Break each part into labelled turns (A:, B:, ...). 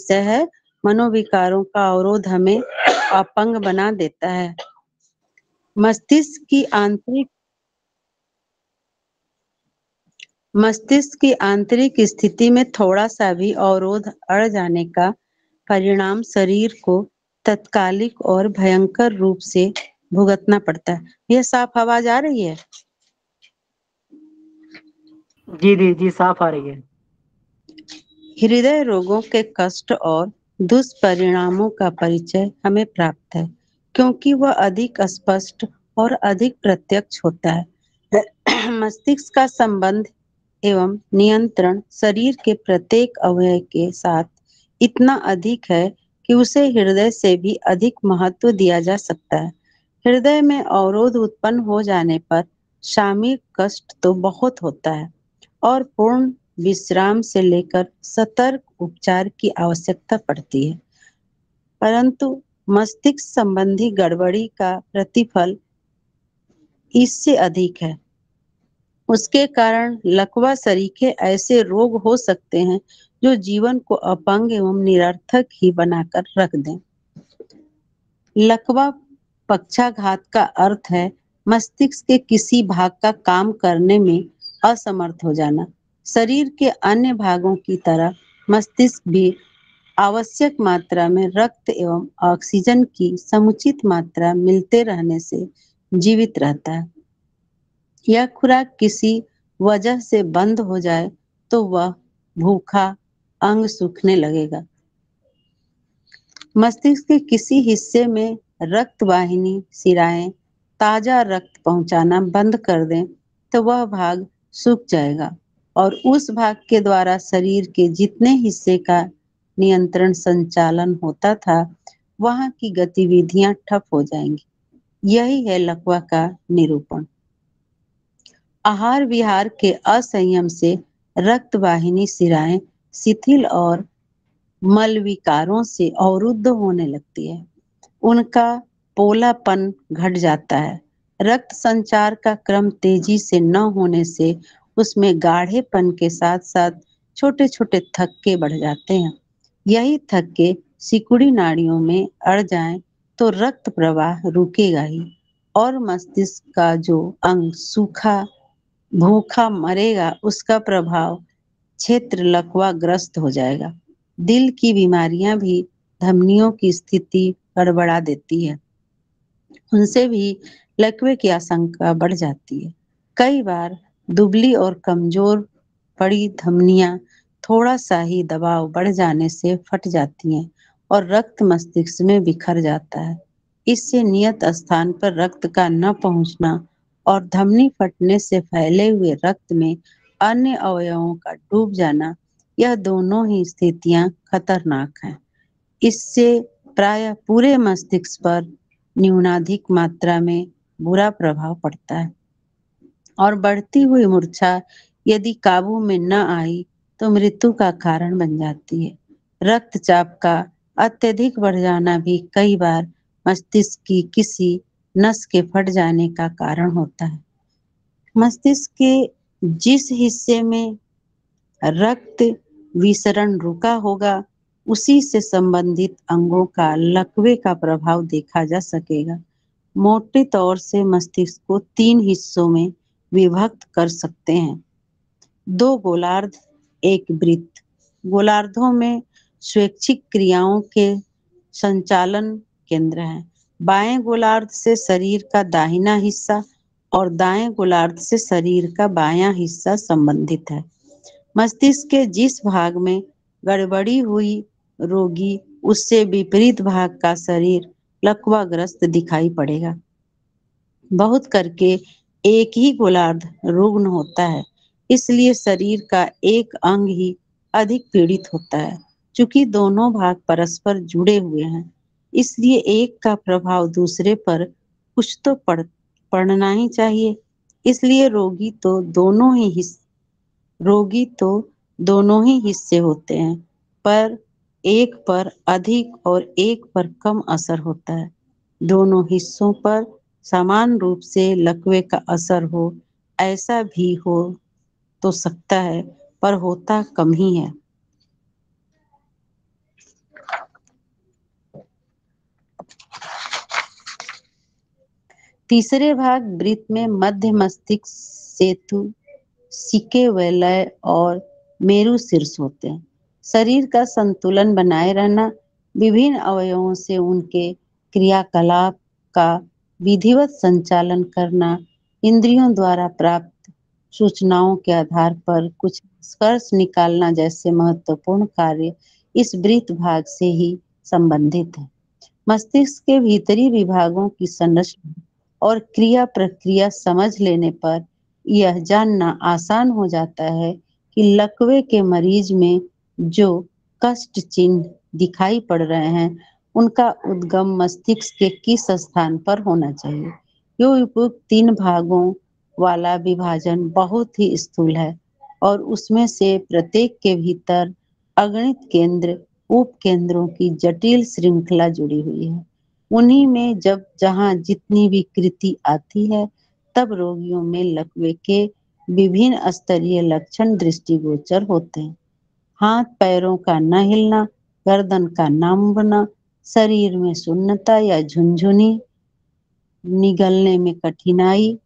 A: विषय है। मनोविकारों का अवरोध हमें अपंग बना देता है। मस्तिष्क की आंतरिक स्थिति में थोड़ा सा भी अवरोध अड़ जाने का परिणाम शरीर को तत्कालिक और भयंकर रूप से भुगतना पड़ता है। यह साफ आवाज आ रही है?
B: जी जी जी, साफ आ रही है।
A: हृदय रोगों के कष्ट और दुष्परिणामों का परिचय हमें प्राप्त है, क्योंकि वह अधिक स्पष्ट और अधिक प्रत्यक्ष होता है। मस्तिष्क का संबंध एवं नियंत्रण शरीर के प्रत्येक अवयव के साथ इतना अधिक है कि उसे हृदय से भी अधिक महत्व दिया जा सकता है। हृदय में अवरोध उत्पन्न हो जाने पर शारीरिक कष्ट तो बहुत होता है और पूर्ण विश्राम से लेकर सतर्क उपचार की आवश्यकता पड़ती है, परंतु मस्तिष्क संबंधी गड़बड़ी का प्रतिफल इससे अधिक है। उसके कारण लकवा सरीखे ऐसे रोग हो सकते हैं जो जीवन को अपंग एवं निरर्थक ही बनाकर रख दें। लकवा पक्षाघात का अर्थ है मस्तिष्क के किसी भाग का काम करने में असमर्थ हो जाना। शरीर के अन्य भागों की तरह मस्तिष्क भी आवश्यक मात्रा में रक्त एवं ऑक्सीजन की समुचित मात्रा मिलते रहने से जीवित रहता है। यह खुराक किसी वजह से बंद हो जाए तो वह भूखा अंग सूखने लगेगा। मस्तिष्क के किसी हिस्से में रक्त वाहिनी शिराएं ताजा रक्त पहुंचाना बंद कर दें तो वह भाग सूख जाएगा और उस भाग के द्वारा शरीर के जितने हिस्से का नियंत्रण संचालन होता था वहां की गतिविधियां ठप हो जाएंगी। यही है लकवा का निरूपण। आहार विहार के असंयम से रक्त वाहिनी शिराएं शिथिल और मलविकारों से अवरुद्ध होने लगती है। उनका पोलापन घट जाता है। रक्त संचार का क्रम तेजी से न होने से उसमें गाढ़ेपन के साथ साथ छोटे छोटे थक्के बढ़ जाते हैं। यही थक्के सिकुड़ी नाड़ियों में अड़ जाएं तो रक्त प्रवाह रुकेगा ही और मस्तिष्क का जो अंग सूखा भूखा मरेगा उसका प्रभाव क्षेत्र लकवा ग्रस्त हो जाएगा। दिल की बीमारियां भी धमनियों की स्थिति गड़बड़ा देती है। उनसे भी लकवे की आशंका बढ़ जाती है। कई बार दुबली और कमजोर पड़ी धमनियां थोड़ा सा ही दबाव बढ़ जाने से फट जाती हैं और रक्त मस्तिष्क में बिखर जाता है। इससे नियत स्थान पर रक्त का न पहुंचना और धमनी फटने से फैले हुए रक्त में अन्य अवयवों का डूब जाना, यह दोनों ही स्थितियां खतरनाक हैं। इससे प्रायः पूरे मस्तिष्क पर न्यूनाधिक मात्रा में बुरा प्रभाव पड़ता है और बढ़ती हुई मूर्छा यदि काबू में न आई तो मृत्यु का कारण बन जाती है। रक्तचाप का अत्यधिक बढ़ जाना भी कई बार मस्तिष्क की किसी नस के फट जाने का कारण होता है। मस्तिष्क के जिस हिस्से में रक्त विसरण रुका होगा उसी से संबंधित अंगों का लकवे का प्रभाव देखा जा सकेगा। मोटे तौर से मस्तिष्क को 3 हिस्सों में विभक्त कर सकते हैं। 2 गोलार्ध, 1 वृत्त। गोलार्धों में स्वैच्छिक क्रियाओं के संचालन केंद्र हैं। बाएं गोलार्ध से शरीर का दाहिना हिस्सा और दाएं गोलार्ध से शरीर का बायां हिस्सा संबंधित है। मस्तिष्क के जिस भाग में गड़बड़ी हुई रोगी उससे विपरीत भाग का शरीर लकवाग्रस्त दिखाई पड़ेगा। बहुत करके एक ही गोलार्ध रुग्ण होता है, इसलिए शरीर का एक अंग ही अधिक पीड़ित होता है। चूंकि दोनों भाग परस्पर जुड़े हुए हैं, इसलिए एक का प्रभाव दूसरे पर कुछ तो पड़ना ही चाहिए। इसलिए रोगी तो दोनों ही हिस्से होते हैं, पर एक पर अधिक और एक पर कम असर होता है। दोनों हिस्सों पर समान रूप से लकवे का असर हो ऐसा भी हो तो सकता है, पर होता कम ही है। तीसरे भाग वृत्त में मध्य मस्तिष्क, सेतु, सिके वलय और मेरु शीर्ष होते हैं। शरीर का संतुलन बनाए रहना, विभिन्न अवयवों से उनके क्रियाकलाप का विधिवत संचालन करना, इंद्रियों द्वारा प्राप्त सूचनाओं के आधार पर कुछ निष्कर्ष निकालना जैसे महत्वपूर्ण कार्य इस वृत्त भाग से ही संबंधित है। मस्तिष्क के भीतरी विभागों की संरचना और क्रिया प्रक्रिया समझ लेने पर यह जानना आसान हो जाता है कि लकवे के मरीज में जो कष्ट चिन्ह दिखाई पड़ रहे हैं उनका उद्गम मस्तिष्क के किस स्थान पर होना चाहिए। यो उपयुक्त तीन भागों वाला विभाजन बहुत ही स्थूल है और उसमें से प्रत्येक के भीतर अगणित केंद्र उप केंद्रों की जटिल श्रृंखला जुड़ी हुई है। उन्हीं में जब जहाँ जितनी विकृति आती है तब रोगियों में लकवे के विभिन्न स्तरीय लक्षण दृष्टिगोचर होते हैं। हाथ पैरों का न हिलना, गर्दन का न मुड़ना, शरीर में सुन्नता या झुनझुनी, निगलने में कठिनाई,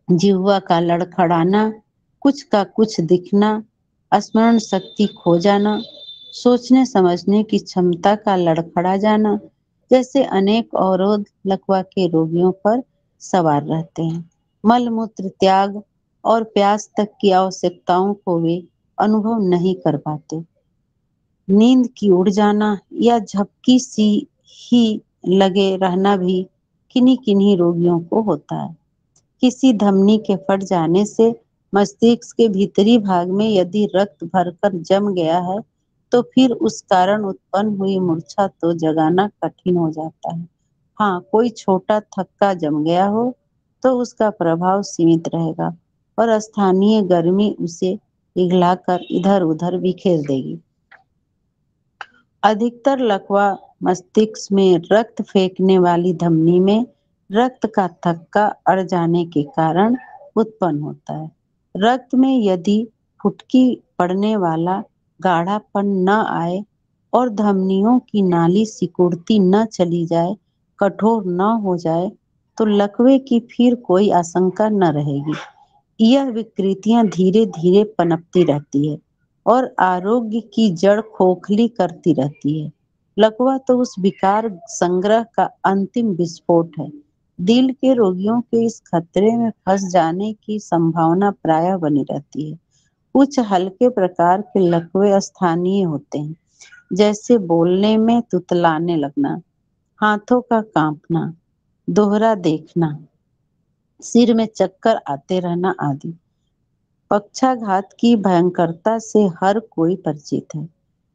A: जिह्वा का लड़खड़ाना, कुछ का कुछ दिखना, स्मरण शक्ति खो जाना, सोचने समझने की क्षमता का लड़खड़ा जाना जैसे अनेक अवरोध लकवा के रोगियों पर सवार रहते हैं। मल मूत्र त्याग और प्यास तक की आवश्यकताओं को वे अनुभव नहीं कर पाते। नींद की उड़ जाना या झपकी सी ही लगे रहना भी किन्हीं किन्हीं रोगियों को होता है। किसी धमनी के फट जाने से मस्तिष्क के भीतरी भाग में यदि रक्त भरकर जम गया है तो फिर उस कारण उत्पन्न हुई मूर्छा तो जगाना कठिन हो जाता है। हाँ, कोई छोटा थक्का जम गया हो तो उसका प्रभाव सीमित रहेगा और स्थानीय गर्मी उसे पिघलाकर इधर उधर बिखेर देगी। अधिकतर लकवा मस्तिष्क में रक्त फेंकने वाली धमनी में रक्त का थक्का अड़ जाने के कारण उत्पन्न होता है। रक्त में यदि फुटकी पड़ने वाला गाढ़ापन न आए और धमनियों की नाली सिकुड़ती न चली जाए, कठोर न हो जाए, तो लकवे की फिर कोई आशंका न रहेगी। यह विकृतियां धीरे धीरे पनपती रहती है और आरोग्य की जड़ खोखली करती रहती है। लकवा तो उस विकार संग्रह का अंतिम विस्फोट है। दिल के रोगियों के इस खतरे में फंस जाने की संभावना प्रायः बनी रहती है। कुछ हल्के प्रकार के लकवे स्थानीय होते हैं, जैसे बोलने में तुतलाने लगना, हाथों का कांपना, दोहरा देखना, सिर में चक्कर आते रहना आदि। पक्षाघात की भयंकरता से हर कोई परिचित है।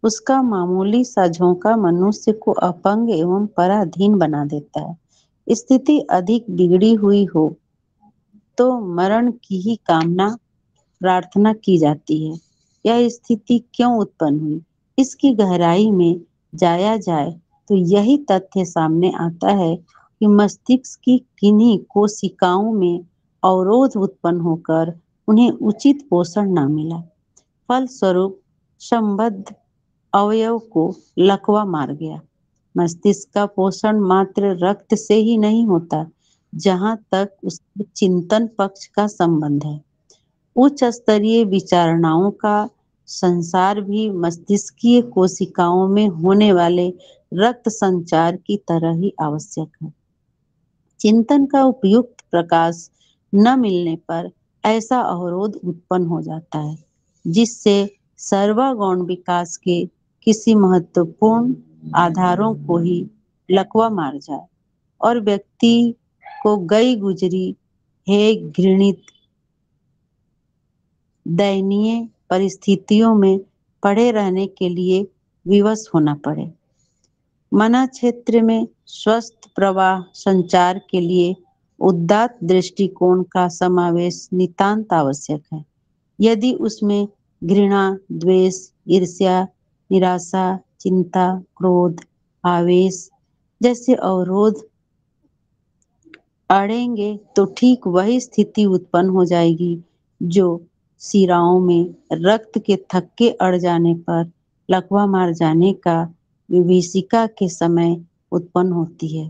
A: उसका मामूली सा झोंका मनुष्य को अपंग एवं पराधीन बना देता है। स्थिति अधिक बिगड़ी हुई हो तो मरण की ही कामना प्रार्थना की जाती है। यह स्थिति क्यों उत्पन्न हुई, इसकी गहराई में जाया जाए तो यही तथ्य सामने आता है कि मस्तिष्क की किन्हीं कोशिकाओं में अवरोध उत्पन्न होकर उन्हें उचित पोषण न मिला। फलस्वरूप संबद्ध अवयव को लकवा मार गया। मस्तिष्क का पोषण मात्र रक्त से ही नहीं होता, जहाँ तक उसके चिंतन पक्ष का संबंध है। उच्च स्तरीय विचारणाओं का संसार भी मस्तिष्कीय कोशिकाओं में होने वाले रक्त संचार की तरह ही आवश्यक है। चिंतन का उपयुक्त प्रकाश न मिलने पर ऐसा अवरोध उत्पन्न हो जाता है जिससे सर्वांगीण विकास के किसी महत्वपूर्ण आधारों को ही लकवा मार जाए और व्यक्ति को गई गुजरी हे घृणित दयनीय परिस्थितियों में पड़े रहने के लिए विवश होना पड़े। मना क्षेत्र में स्वस्थ प्रवाह संचार के लिए उदात्त दृष्टिकोण का समावेश नितांत आवश्यक है। यदि उसमें घृणा, द्वेष, ईर्ष्या, निराशा, चिंता, क्रोध, आवेश जैसे अवरोध अड़ेंगे तो ठीक वही स्थिति उत्पन्न हो जाएगी जो शिराओं में रक्त के थक्के अड़ जाने पर लकवा मार जाने का विभीषिका के समय उत्पन्न होती है।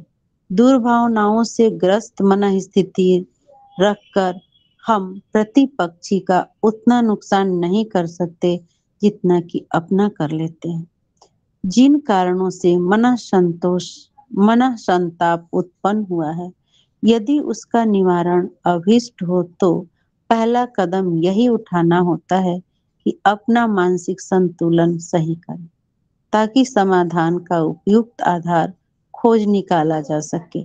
A: दुर्भावनाओं से ग्रस्त मन स्थिति रखकर हम प्रतिपक्षी का उतना नुकसान नहीं कर सकते जितना कि अपना कर लेते हैं। जिन कारणों से मन संताप उत्पन्न हुआ है, यदि उसका निवारण अभीष्ट हो तो पहला कदम यही उठाना होता है कि अपना मानसिक संतुलन सही करें, ताकि समाधान का उपयुक्त आधार खोज निकाला जा सके।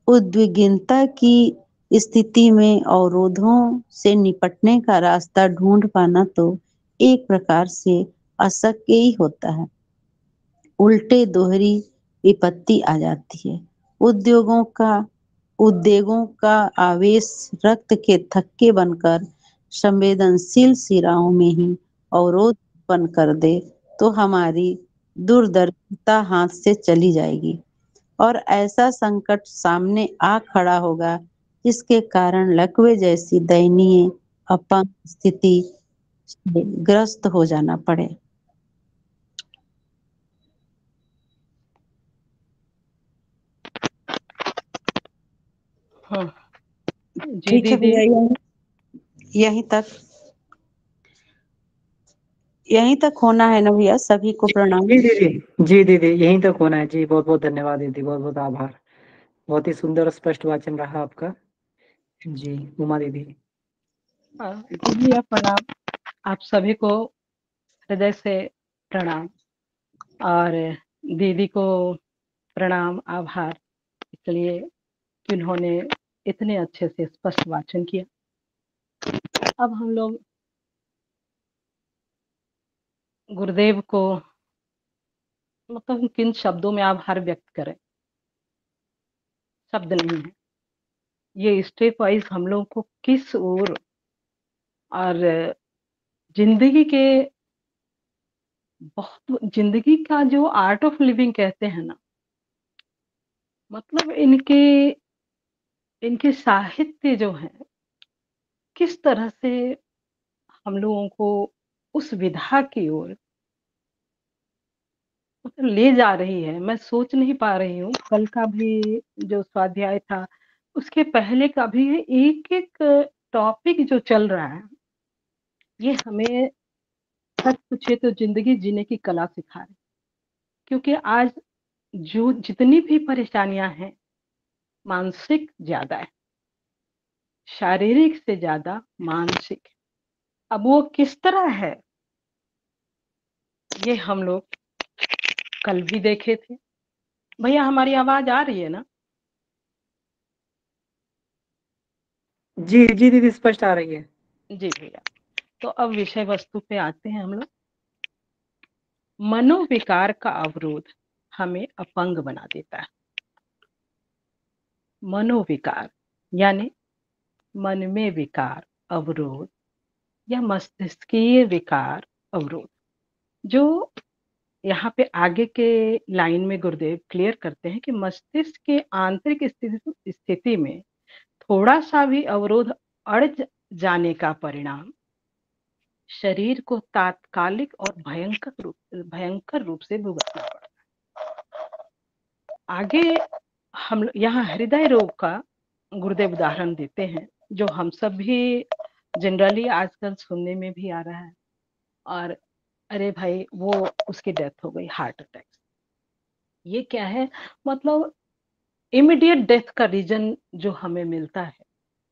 A: उद्विग्नता की स्थिति में अवरोधों से निपटने का रास्ता ढूंढ पाना तो एक प्रकार से अशक्य ही होता है। उल्टे दोहरी विपत्ति आ जाती है। उद्योगों का उद्वेगों का आवेश रक्त के थक्के बनकर संवेदनशील शिराओं में ही अवरोध उत्पन्न कर दे तो हमारी दूरदर्शिता हाथ से चली जाएगी और ऐसा संकट सामने आ खड़ा होगा जिसके कारण लकवे जैसी दयनीय अपंग स्थिति से ग्रस्त हो जाना पड़े।
B: हाँ जी
A: ठीक है
B: दीदी।
A: भैया, यहीं तक यहीं तक होना है ना भैया? सभी को प्रणाम।
B: जी दीदी। जी दीदी, यहीं तक होना है जी। बहुत बहुत धन्यवाद दीदी, बहुत बहुत आभार। बहुत ही सुंदर और स्पष्ट वाचन रहा आपका। जी उमा दीदी। दीदी आप प्रणाम। आप सभी को हृदय से प्रणाम, और दीदी को प्रणाम, आभार, इसलिए कि उन्होंने इतने अच्छे से स्पष्ट वाचन किया। अब हम लोग गुरुदेव को मतलब किन शब्दों में आभार व्यक्त करें, शब्द नहीं है। ये स्टेप वाइज हम लोग को किस ओर, और जिंदगी के बहुत, जिंदगी का जो आर्ट ऑफ लिविंग कहते हैं ना, मतलब इनके साहित्य जो है, किस तरह से हम लोगों को उस विधा की ओर मतलब ले जा रही है। मैं सोच नहीं पा रही हूँ। कल का भी जो स्वाध्याय था, उसके पहले का भी, एक एक टॉपिक जो चल रहा है, ये हमें सच पूछे तो जिंदगी जीने की कला सिखा रहे। क्योंकि आज जो जितनी भी परेशानियां हैं, मानसिक ज्यादा है, शारीरिक से ज्यादा मानसिक। अब वो किस तरह है, ये हम लोग कल भी देखे थे। भैया हमारी आवाज आ रही है ना? जी जी दीदी, स्पष्ट आ रही है जी भैया। तो अब विषय वस्तु पे आते हैं हम लोग। मनोविकार का अवरोध हमें अपंग बना देता है। मनोविकार यानी मन में विकार, अवरोध, या मस्तिष्कीय विकार, अवरोध, जो यहाँ पे आगे के लाइन में गुरुदेव क्लियर करते हैं कि मस्तिष्क के आंतरिक स्थिति में थोड़ा सा भी अवरोध अड़ जाने का परिणाम शरीर को तात्कालिक और भयंकर रूप से भुगतना पड़ता है। आगे हम यहाँ हृदय रोग का गुरुदेव उदाहरण देते हैं, जो हम सब भी जनरली आजकल सुनने में भी आ रहा है। और अरे भाई, वो उसकी डेथ हो गई, हार्ट अटैक। ये क्या है? मतलब इमीडिएट डेथ का रीजन जो हमें मिलता है,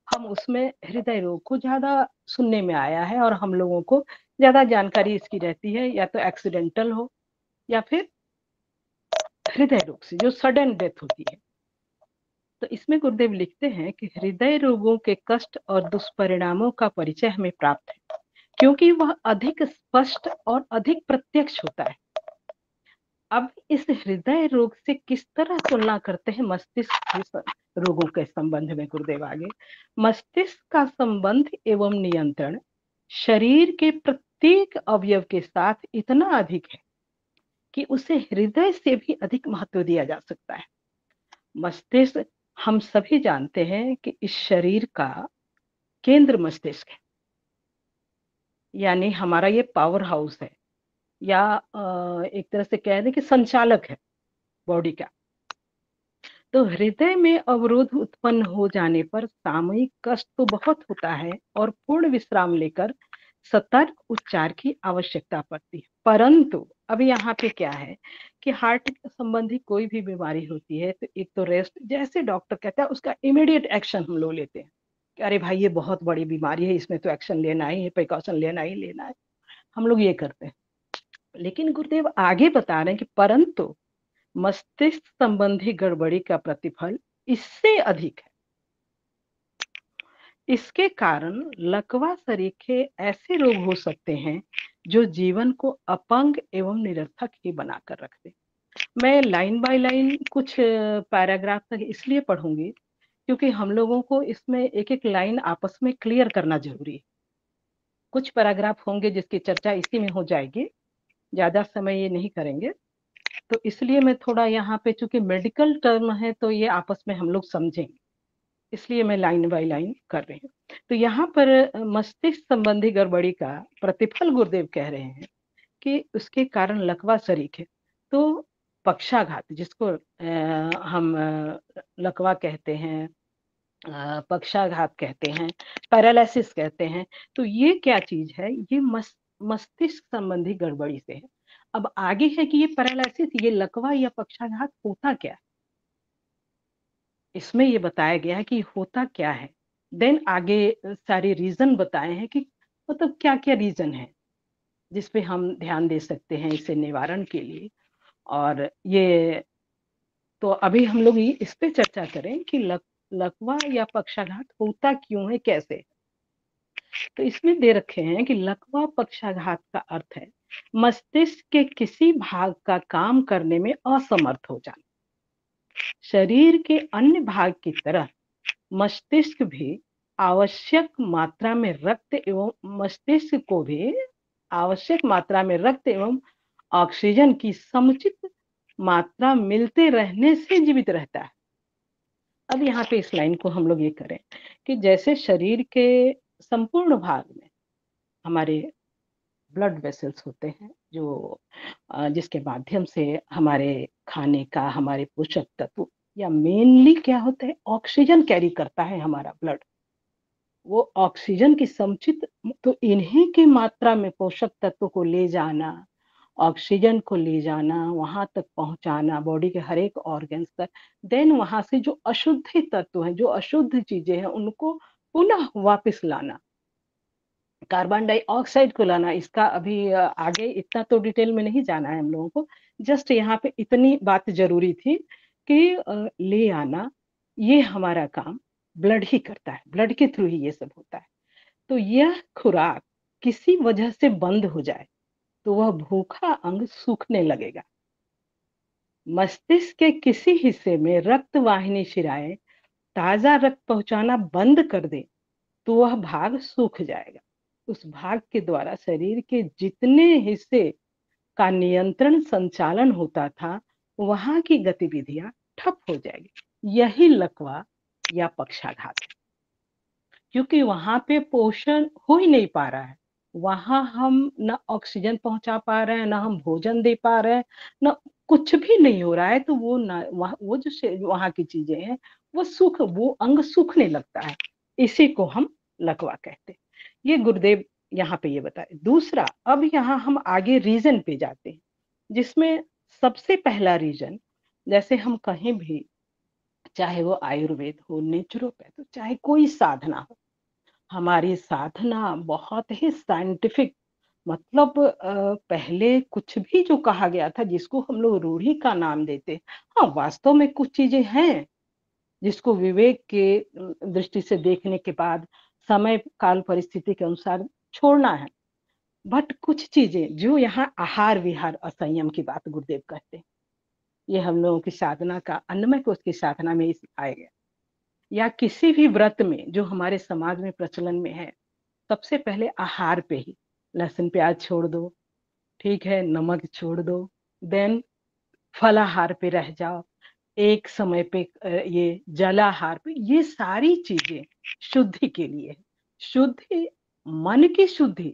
B: हम उसमें हृदय रोग को ज्यादा सुनने में आया है, और हम लोगों को ज्यादा जानकारी इसकी रहती है, या तो एक्सीडेंटल हो या फिर हृदय रोग से जो सडन डेथ होती है। तो इसमें गुरुदेव लिखते हैं कि हृदय रोगों के कष्ट और दुष्परिणामों का परिचय हमें प्राप्त है, क्योंकि वह अधिक स्पष्ट और अधिक प्रत्यक्ष होता है। अब इस हृदय रोग से किस तरह तुलना करते हैं मस्तिष्क रोगों के संबंध में गुरुदेव आगे। मस्तिष्क का संबंध एवं नियंत्रण शरीर के प्रत्येक अवयव के साथ इतना अधिक है कि उसे हृदय से भी अधिक महत्व दिया जा सकता है। मस्तिष्क, हम सभी जानते हैं कि इस शरीर का केंद्र मस्तिष्क है, यानी हमारा ये पावर हाउस है, या एक तरह से कह दें कि संचालक है बॉडी का। तो हृदय में अवरोध उत्पन्न हो जाने पर सामयिक कष्ट तो बहुत होता है और पूर्ण विश्राम लेकर सतर्क उपचार की आवश्यकता पड़ती है। परंतु अब यहाँ पे क्या है कि हार्ट संबंधी कोई भी बीमारी होती है तो एक तो रेस्ट, जैसे डॉक्टर कहता है उसका इमीडिएट एक्शन हम लोग लेते हैं कि अरे भाई ये बहुत बड़ी बीमारी है, इसमें तो एक्शन लेना ही है, प्रिकॉशन लेना ही लेना है, हम लोग ये करते हैं। लेकिन गुरुदेव आगे बता रहे हैं कि परंतु मस्तिष्क संबंधी गड़बड़ी का प्रतिफल इससे अधिक है। इसके कारण लकवा सरीखे ऐसे रोग हो सकते हैं जो जीवन को अपंग एवं निरर्थक ही बनाकर रखते। मैं लाइन बाय लाइन कुछ पैराग्राफ तक इसलिए पढ़ूंगी क्योंकि हम लोगों को इसमें एक एक लाइन आपस में क्लियर करना जरूरी है। कुछ पैराग्राफ होंगे जिसकी चर्चा इसी में हो जाएगी, ज्यादा समय ये नहीं करेंगे, तो इसलिए मैं थोड़ा यहाँ पे, चूंकि मेडिकल टर्म है तो ये आपस में हम लोग समझेंगे, इसलिए मैं लाइन बाय लाइन कर रही हूँ। तो यहाँ पर मस्तिष्क संबंधी गड़बड़ी का प्रतिफल गुरुदेव कह रहे हैं कि उसके कारण लकवा शरीक है। तो पक्षाघात, जिसको हम लकवा कहते हैं, पक्षाघात कहते हैं, पैरालिसिस कहते हैं, तो ये क्या चीज है, ये मस्तिष्क संबंधी गड़बड़ी से है। अब आगे है कि ये पैरालिसिस, ये लकवा या पक्षाघात होता क्या है, इसमें ये बताया गया है कि होता क्या है। देन आगे सारे रीजन बताए हैं कि मतलब क्या क्या रीजन है जिसपे हम ध्यान दे सकते हैं इसे निवारण के लिए। और ये तो अभी हम लोग इस पे चर्चा करें कि लकवा या पक्षाघात होता क्यों है, कैसे। तो इसमें दे रखे हैं कि लकवा पक्षाघात का अर्थ है मस्तिष्क के किसी भाग का काम करने में असमर्थ हो जाना। शरीर के अन्य भाग की तरह मस्तिष्क भी आवश्यक मात्रा में रक्त एवं मस्तिष्क को भी आवश्यक मात्रा में रक्त एवं ऑक्सीजन की समुचित मात्रा मिलते रहने से जीवित रहता है। अब यहाँ पे इस लाइन को हम लोग ये करें कि जैसे शरीर के संपूर्ण भाग में हमारे ब्लड वेसल्स होते हैं जो जिसके माध्यम से हमारे खाने का, हमारे पोषक तत्व या मेनली क्या होता है, ऑक्सीजन कैरी करता है हमारा ब्लड। वो ऑक्सीजन की समुचित, तो इन्हीं की मात्रा में पोषक तत्व को ले जाना, ऑक्सीजन को ले जाना, वहां तक पहुंचाना बॉडी के हर एक ऑर्गन्स तक, देन वहां से जो अशुद्ध तत्व है, जो अशुद्ध चीजें हैं, उनको पुनः वापस लाना, कार्बन डाइऑक्साइड को लाना। इसका अभी आगे इतना तो डिटेल में नहीं जाना है हम लोगों को, जस्ट यहाँ पे इतनी बात जरूरी थी कि ले आना, ये हमारा काम ब्लड ही करता है, ब्लड के थ्रू ही ये सब होता है। तो यह खुराक किसी वजह से बंद हो जाए तो वह भूखा अंग सूखने लगेगा। मस्तिष्क के किसी हिस्से में रक्त वाहिनी शिराएं ताजा रक्त पहुंचाना बंद कर दे तो वह भाग सूख जाएगा। उस भाग के द्वारा शरीर के जितने हिस्से का नियंत्रण संचालन होता था वहां की गतिविधियां ठप हो जाएगी। यही लकवा या पक्षाघात है, क्योंकि वहां पे पोषण हो ही नहीं पा रहा है। वहां हम ना ऑक्सीजन पहुंचा पा रहे हैं, ना हम भोजन दे पा रहे हैं, ना कुछ भी नहीं हो रहा है। तो वो ना वो जो वहां की चीजें हैं वो अंग सूखने लगता है। इसी को हम लकवा कहते हैं। ये गुरुदेव यहाँ पे ये बताए। दूसरा, अब यहाँ हम आगे रीजन पे जाते हैं, जिसमें सबसे पहला रीजन, जैसे हम कहीं भी, चाहे वो आयुर्वेद हो, नेचुरोपैथ हो, चाहे कोई साधना हो, हमारी साधना बहुत ही साइंटिफिक, मतलब पहले कुछ भी जो कहा गया था जिसको हम लोग रूढ़ी का नाम देते, हाँ वास्तव में कुछ चीजें हैं जिसको विवेक के दृष्टि से देखने के बाद समय काल परिस्थिति के अनुसार छोड़ना है। बट कुछ चीजें जो यहाँ आहार विहार असंयम की बात गुरुदेव कहते हैं, ये हम लोगों की साधना का, अन्नमय कोश की साधना में इस आएगा, या किसी भी व्रत में जो हमारे समाज में प्रचलन में है। सबसे पहले आहार पे ही लहसुन प्याज छोड़ दो, ठीक है, नमक छोड़ दो, देन फलाहार पे रह जाओ, एक समय पे ये जलाहार पे, ये सारी चीजें शुद्धि के लिए है। शुद्धि, मन की शुद्धि,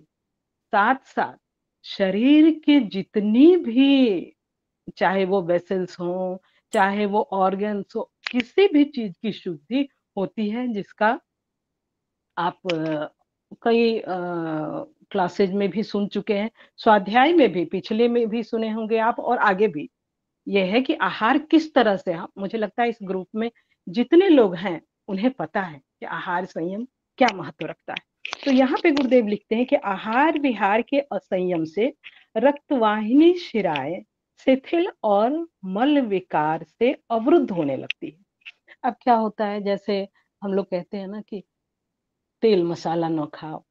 B: साथ साथ शरीर के जितनी भी, चाहे वो वेसल्स हो, चाहे वो ऑर्गन्स हो, किसी भी चीज की शुद्धि होती है, जिसका आप कई क्लासेज में भी सुन चुके हैं, स्वाध्याय में भी, पिछले में भी सुने होंगे आप, और आगे भी। यह है कि आहार किस तरह से, मुझे लगता है इस ग्रुप में जितने लोग हैं उन्हें पता है कि आहार संयम क्या महत्व रखता है। तो यहाँ पे गुरुदेव लिखते हैं कि आहार विहार के असंयम से रक्तवाहिनी शिराएं शिथिल और मल विकार से अवरुद्ध होने लगती है। अब क्या होता है, जैसे हम लोग कहते हैं ना कि तेल मसाला न खाओ,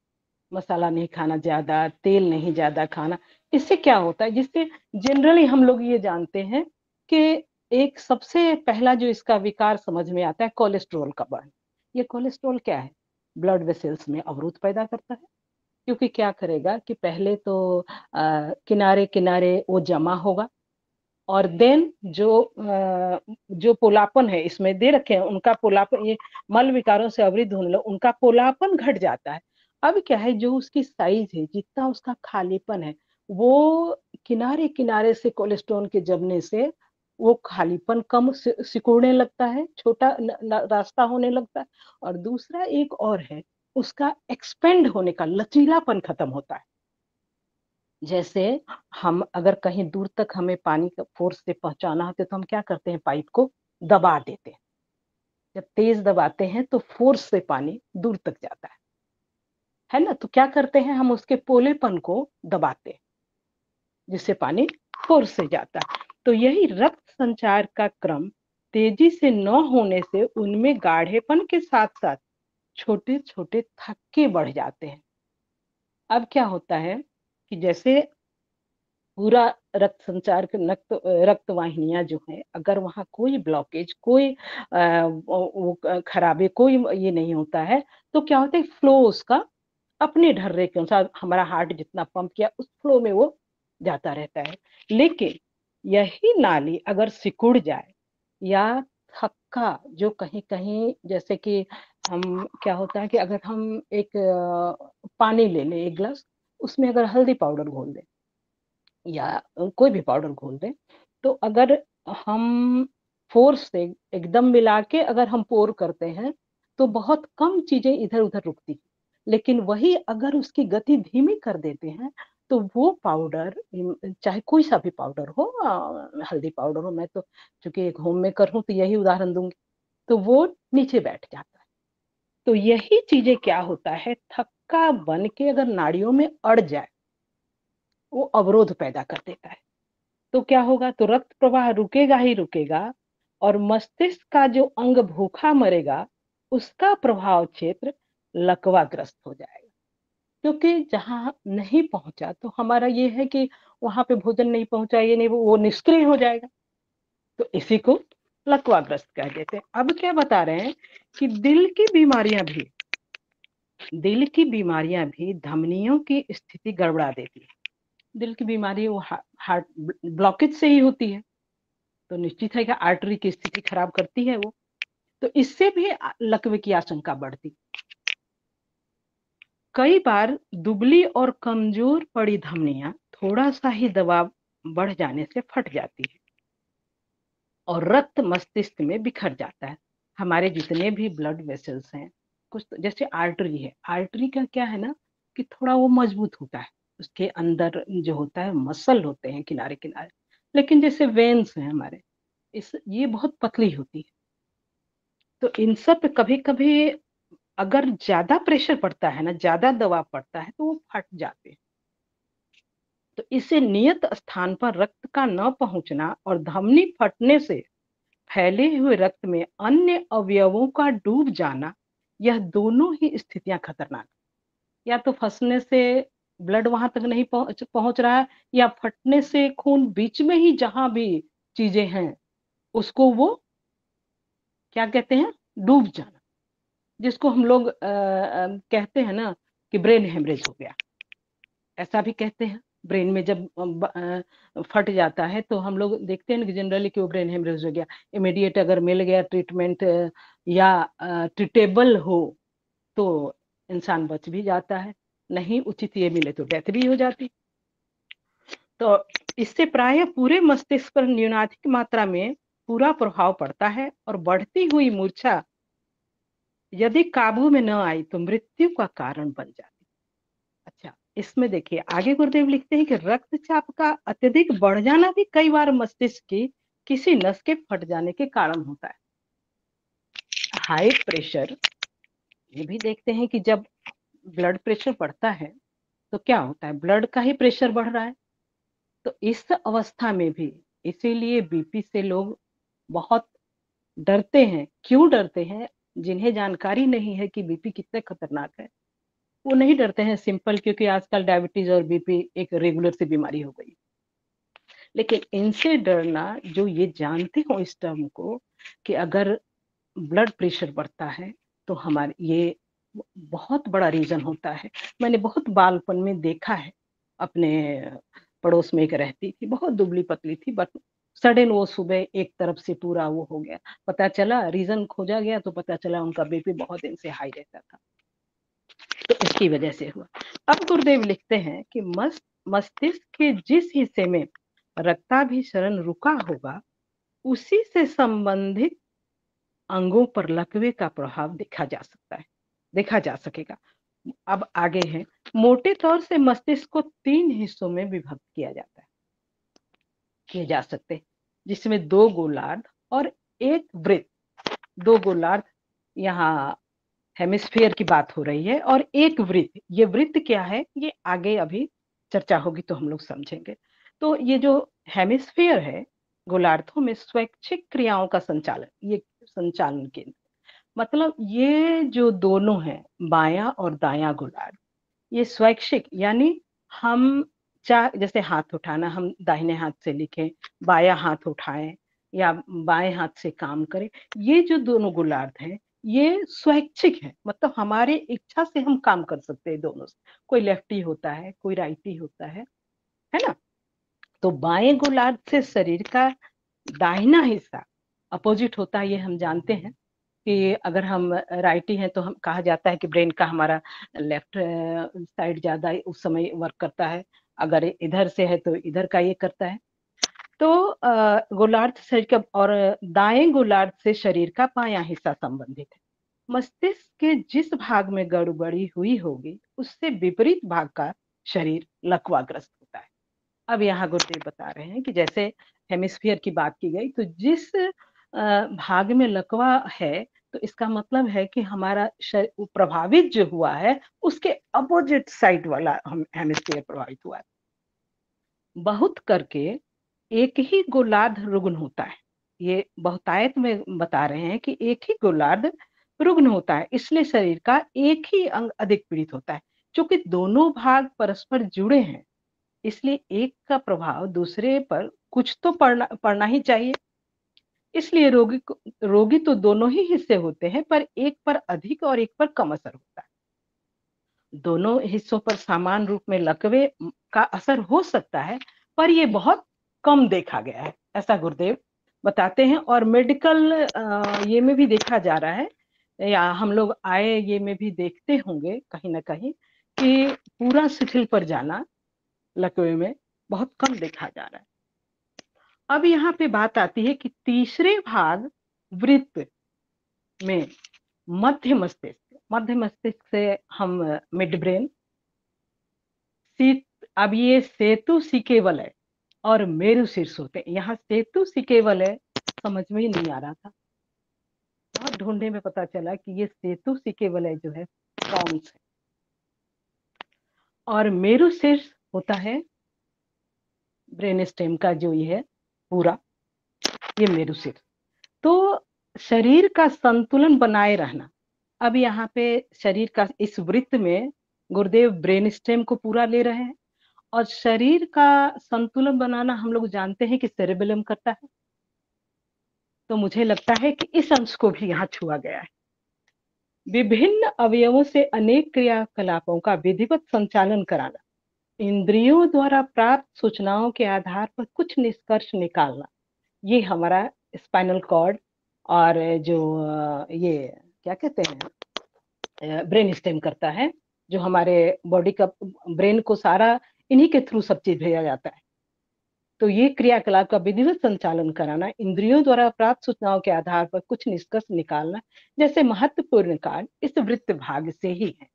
B: मसाला नहीं खाना ज्यादा, तेल नहीं ज्यादा खाना। इससे क्या होता है, जिससे जनरली हम लोग ये जानते हैं कि एक सबसे पहला जो इसका विकार समझ में आता है, कोलेस्ट्रॉल का बढ़ना। ये कोलेस्ट्रॉल क्या है, ब्लड वेसल्स में अवरोध पैदा करता है। क्योंकि क्या करेगा कि पहले तो किनारे किनारे वो जमा होगा, और देन जो पोलापन है, इसमें दे रखे हैं उनका पोलापन, ये मल विकारों से अवरुद्ध होने लगा, उनका पोलापन घट जाता है। अब क्या है, जो उसकी साइज है, जितना उसका खालीपन है, वो किनारे किनारे से कोलेस्ट्रॉल के जमने से वो खालीपन कम सिकुड़ने लगता है, छोटा रास्ता होने लगता है। और दूसरा एक और है, उसका एक्सपेंड होने का लचीलापन खत्म होता है। जैसे हम अगर कहीं दूर तक हमें पानी का फोर्स से पहुंचाना होता है, तो हम क्या करते हैं, पाइप को दबा देते हैं। जब तेज दबाते हैं तो फोर्स से पानी दूर तक जाता है ना। तो क्या करते हैं, हम उसके पोलेपन को दबाते हैं, जिससे पानी फोर्स से जाता है। तो यही रक्त संचार का क्रम तेजी से न होने से उनमें गाढ़ेपन के साथ साथ छोटे छोटे थक्के बढ़ जाते हैं। अब क्या होता है कि जैसे पूरा रक्त संचार के रक्त वाहिनियां जो है, अगर वहां कोई ब्लॉकेज, कोई वो खराबी, कोई ये नहीं होता है, तो क्या होता है, फ्लो उसका अपने ढर्रे के अनुसार, हमारा हार्ट जितना पंप किया उस फ्लो में वो जाता रहता है। लेकिन यही नाली अगर सिकुड़ जाए, या थक्का जो कहीं कहीं, जैसे कि हम, क्या होता है कि अगर हम एक पानी ले लें, एक गिलास, उसमें अगर हल्दी पाउडर घोल दें या कोई भी पाउडर घोल दें, तो अगर हम फोर्स से एकदम मिला के अगर हम पोर करते हैं, तो बहुत कम चीजें इधर उधर रुकती हैं। लेकिन वही अगर उसकी गति धीमी कर देते हैं, तो वो पाउडर, चाहे कोई सा भी पाउडर हो, हल्दी पाउडर हो, मैं तो चूंकि एक होम मेकर हूं तो यही उदाहरण दूंगी, तो वो नीचे बैठ जाता है। तो यही चीजें क्या होता है, थक्का बन के अगर नाड़ियों में अड़ जाए, वो अवरोध पैदा कर देता है। तो क्या होगा, तो रक्त प्रवाह रुकेगा ही रुकेगा, और मस्तिष्क का जो अंग भूखा मरेगा, उसका प्रभाव क्षेत्र लकवाग्रस्त हो जाएगा। क्योंकि जहां नहीं पहुंचा, तो हमारा ये है कि वहां पे भोजन नहीं पहुंचा, ये नहीं, वो निष्क्रिय हो जाएगा। तो इसी को लकवाग्रस्त कह देते हैं। अब क्या बता रहे हैं कि दिल की बीमारियां भी धमनियों की स्थिति गड़बड़ा देती है। दिल की बीमारी वो हार्ट ब्लॉकेज से ही होती है, तो निश्चित है कि आर्टरी की स्थिति खराब करती है वो। तो इससे भी लकवे की आशंका बढ़ती। कई बार दुबली और कमजोर पड़ी धमनियां थोड़ा सा ही दबाव बढ़ जाने से फट जाती है, और रक्त मस्तिष्क में बिखर जाता है। हमारे जितने भी ब्लड वेसल्स हैं, कुछ तो जैसे आर्टरी है, आर्टरी का क्या है ना कि थोड़ा वो मजबूत होता है, उसके अंदर जो होता है मसल होते हैं किनारे किनारे। लेकिन जैसे वेन्स हैं हमारे, इस ये बहुत पतली होती है। तो इन सब पे कभी कभी अगर ज्यादा प्रेशर पड़ता है ना, ज्यादा दबाव पड़ता है, तो वो फट जाते हैं। तो इसे नियत स्थान पर रक्त का न पहुंचना और धमनी फटने से फैले हुए रक्त में अन्य अवयवों का डूब जाना, यह दोनों ही स्थितियां खतरनाक। या तो फंसने से ब्लड वहां तक नहीं पहुंच रहा है, या फटने से खून बीच में ही जहां भी चीजें हैं, उसको वो क्या कहते हैं, डूब जाना। जिसको हम लोग कहते हैं ना कि ब्रेन हेमरेज हो गया, ऐसा भी कहते हैं। ब्रेन में जब फट जाता है, तो हम लोग देखते हैं कि जनरली कि वो ब्रेन हेमरेज हो गया, इमीडिएट अगर मिल गया ट्रीटमेंट, या ट्रीटेबल हो, तो इंसान बच भी जाता है। नहीं उचित ये मिले तो डेथ भी हो जाती। तो इससे प्राय पूरे मस्तिष्क पर न्यूनाधिक मात्रा में पूरा प्रभाव पड़ता है और बढ़ती हुई मूर्छा यदि काबू में न आई तो मृत्यु का कारण बन जाती। अच्छा, इसमें देखिए आगे गुरुदेव लिखते हैं कि रक्तचाप का अत्यधिक बढ़ जाना भी कई बार मस्तिष्क की किसी नस के फट जाने के कारण होता है। हाई प्रेशर, ये भी देखते हैं कि जब ब्लड प्रेशर बढ़ता है तो क्या होता है, ब्लड का ही प्रेशर बढ़ रहा है। तो इस अवस्था में भी इसीलिए बीपी से लोग बहुत डरते हैं। क्यों डरते हैं? जिन्हें जानकारी नहीं है कि बीपी कितने खतरनाक है, वो नहीं डरते हैं, सिंपल, क्योंकि आजकल डायबिटीज और बीपी एक रेगुलर सी बीमारी हो गई। लेकिन इनसे डरना जो ये जानते हो इस टर्म को कि अगर ब्लड प्रेशर बढ़ता है तो हमारे ये बहुत बड़ा रीजन होता है। मैंने बहुत बालपन में देखा है, अपने पड़ोस में एक रहती थी, बहुत दुबली पतली थी, बट सडन वो सुबह एक तरफ से पूरा वो हो गया। पता चला, रीजन खोजा गया तो पता चला उनका बीपी बहुत दिन से हाई रहता था, तो इसकी वजह से हुआ। अब गुरुदेव लिखते हैं कि मस्तिष्क के जिस हिस्से में रक्ताभिसरण रुका होगा उसी से संबंधित अंगों पर लकवे का प्रभाव देखा जा सकेगा। अब आगे है, मोटे तौर से मस्तिष्क को 3 हिस्सों में विभक्त किए जा सकते हैं, जिसमें 2 गोलार्ध और 1 वृत्त। 2 गोलार्ध, यहाँ हेमिस्फीयर की बात हो रही है, और 1 वृत्त। ये वृत्त क्या है, ये आगे अभी चर्चा होगी तो हम लोग समझेंगे। तो ये जो हेमिस्फीयर है, गोलार्धों में स्वैच्छिक क्रियाओं का संचालन केंद्र, मतलब ये जो दोनों हैं, बायां और दायां गोलार्ध, ये स्वैच्छिक, यानी हम जैसे हाथ उठाना, हम दाहिने हाथ से लिखें, बायां हाथ उठाएं या बाएं हाथ से काम करें, ये जो दोनों गोलार्ध हैं ये स्वैच्छिक है, मतलब हमारे इच्छा से हम काम कर सकते हैं दोनों से। कोई लेफ्टी होता है, कोई राइटी होता है ना। तो बाएं गोलार्ध से शरीर का दाहिना हिस्सा अपोजिट होता है, ये हम जानते हैं कि अगर हम राइटी हैं तो हम कहा जाता है कि ब्रेन का हमारा लेफ्ट साइड ज्यादा उस समय वर्क करता है, अगर इधर से है तो इधर का ये करता है। तो गोलार्ध शरीर का, और दाएं गोलार्ध से शरीर का बायां हिस्सा संबंधित है। मस्तिष्क के जिस भाग में गड़बड़ी हुई होगी उससे विपरीत भाग का शरीर लकवाग्रस्त होता है। अब यहाँ गुरुदेव बता रहे हैं कि जैसे हेमिस्फीयर की बात की गई, तो जिस भाग में लकवा है तो इसका मतलब है कि हमारा प्रभावित जो हुआ है उसके अपोजिट साइड वाला हम हेमिस्फीयर प्रभावित हुआ है। बहुत करके एक ही गोलार्ध रुग्ण होता है, ये बहुतायत में बता रहे हैं कि एक ही गोलार्ध रुग्ण होता है, इसलिए शरीर का एक ही अंग अधिक पीड़ित होता है। क्योंकि दोनों भाग परस्पर जुड़े हैं, इसलिए एक का प्रभाव दूसरे पर कुछ तो पड़ना ही चाहिए। इसलिए रोगी तो दोनों ही हिस्से होते हैं, पर एक पर अधिक और एक पर कम असर होता है। दोनों हिस्सों पर समान रूप में लकवे का असर हो सकता है, पर ये बहुत कम देखा गया है, ऐसा गुरुदेव बताते हैं। और मेडिकल ये में भी देखा जा रहा है, या हम लोग आए ये में भी देखते होंगे कहीं ना कहीं, कि पूरा शिथिल पर जाना लकवे में बहुत कम देखा जा रहा है। अब यहाँ पे बात आती है कि तीसरे भाग वृत्त में मध्य मस्तिष्क से हम मिड ब्रेन, अब ये सेतु सीके वलय और मेरु शीर्ष होते हैं। यहाँ सेतु सीके वलय समझ में ही नहीं आ रहा था, बहुत ढूंढने में पता चला कि ये सेतु सीके वलय जो है कौन से, और मेरु शीर्ष होता है ब्रेन स्टेम का जो ये है पूरा, ये मेरु शीर्ष। तो शरीर का संतुलन बनाए रहना, अब यहाँ पे शरीर का इस वृत्त में गुरुदेव ब्रेन स्टेम को पूरा ले रहे हैं, और शरीर का संतुलन बनाना हम लोग जानते हैं कि सेरेबेलम करता है। तो मुझे लगता है कि इस अंश को भी यहाँ छुआ गया है। विभिन्न अवयवों से अनेक क्रियाकलापों का विधिवत संचालन कराना, इंद्रियों द्वारा प्राप्त सूचनाओं के आधार पर कुछ निष्कर्ष निकालना, ये हमारा स्पाइनल कॉर्ड और जो ये क्या कहते हैं ब्रेन स्टेम करता है, जो हमारे बॉडी का ब्रेन को सारा इन्हीं के थ्रू सब चीज भेजा जाता है। तो ये क्रियाकलाप का विधिवत संचालन कराना, इंद्रियों द्वारा प्राप्त सूचनाओं के आधार पर कुछ निष्कर्ष निकालना जैसे महत्वपूर्ण कार्य इस वृत्त भाग से ही है।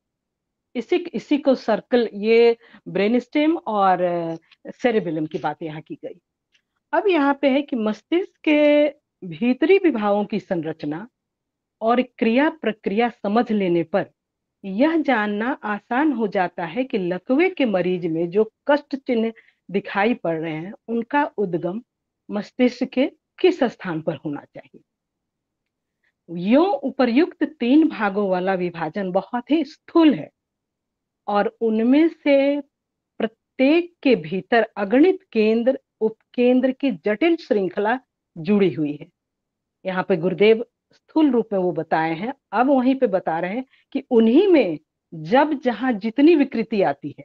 B: इसी इसी को सर्कल, ये ब्रेन स्टेम और सेरेबेलम की बात यहाँ की गई। अब यहाँ पे है कि मस्तिष्क के भीतरी विभागों की संरचना और क्रिया प्रक्रिया समझ लेने पर यह जानना आसान हो जाता है कि लकवे के मरीज में जो कष्ट चिन्ह दिखाई पड़ रहे हैं उनका उद्गम मस्तिष्क के किस स्थान पर होना चाहिए। यूं उपर्युक्त 3 भागों वाला विभाजन बहुत ही स्थूल है और उनमें से प्रत्येक के भीतर अगणित केंद्र उपकेंद्र की जटिल श्रृंखला जुड़ी हुई है। यहाँ पे गुरुदेव स्थूल रूप में वो बताए हैं, अब वहीं पे बता रहे हैं कि उन्हीं में जब जहां जितनी विकृति आती है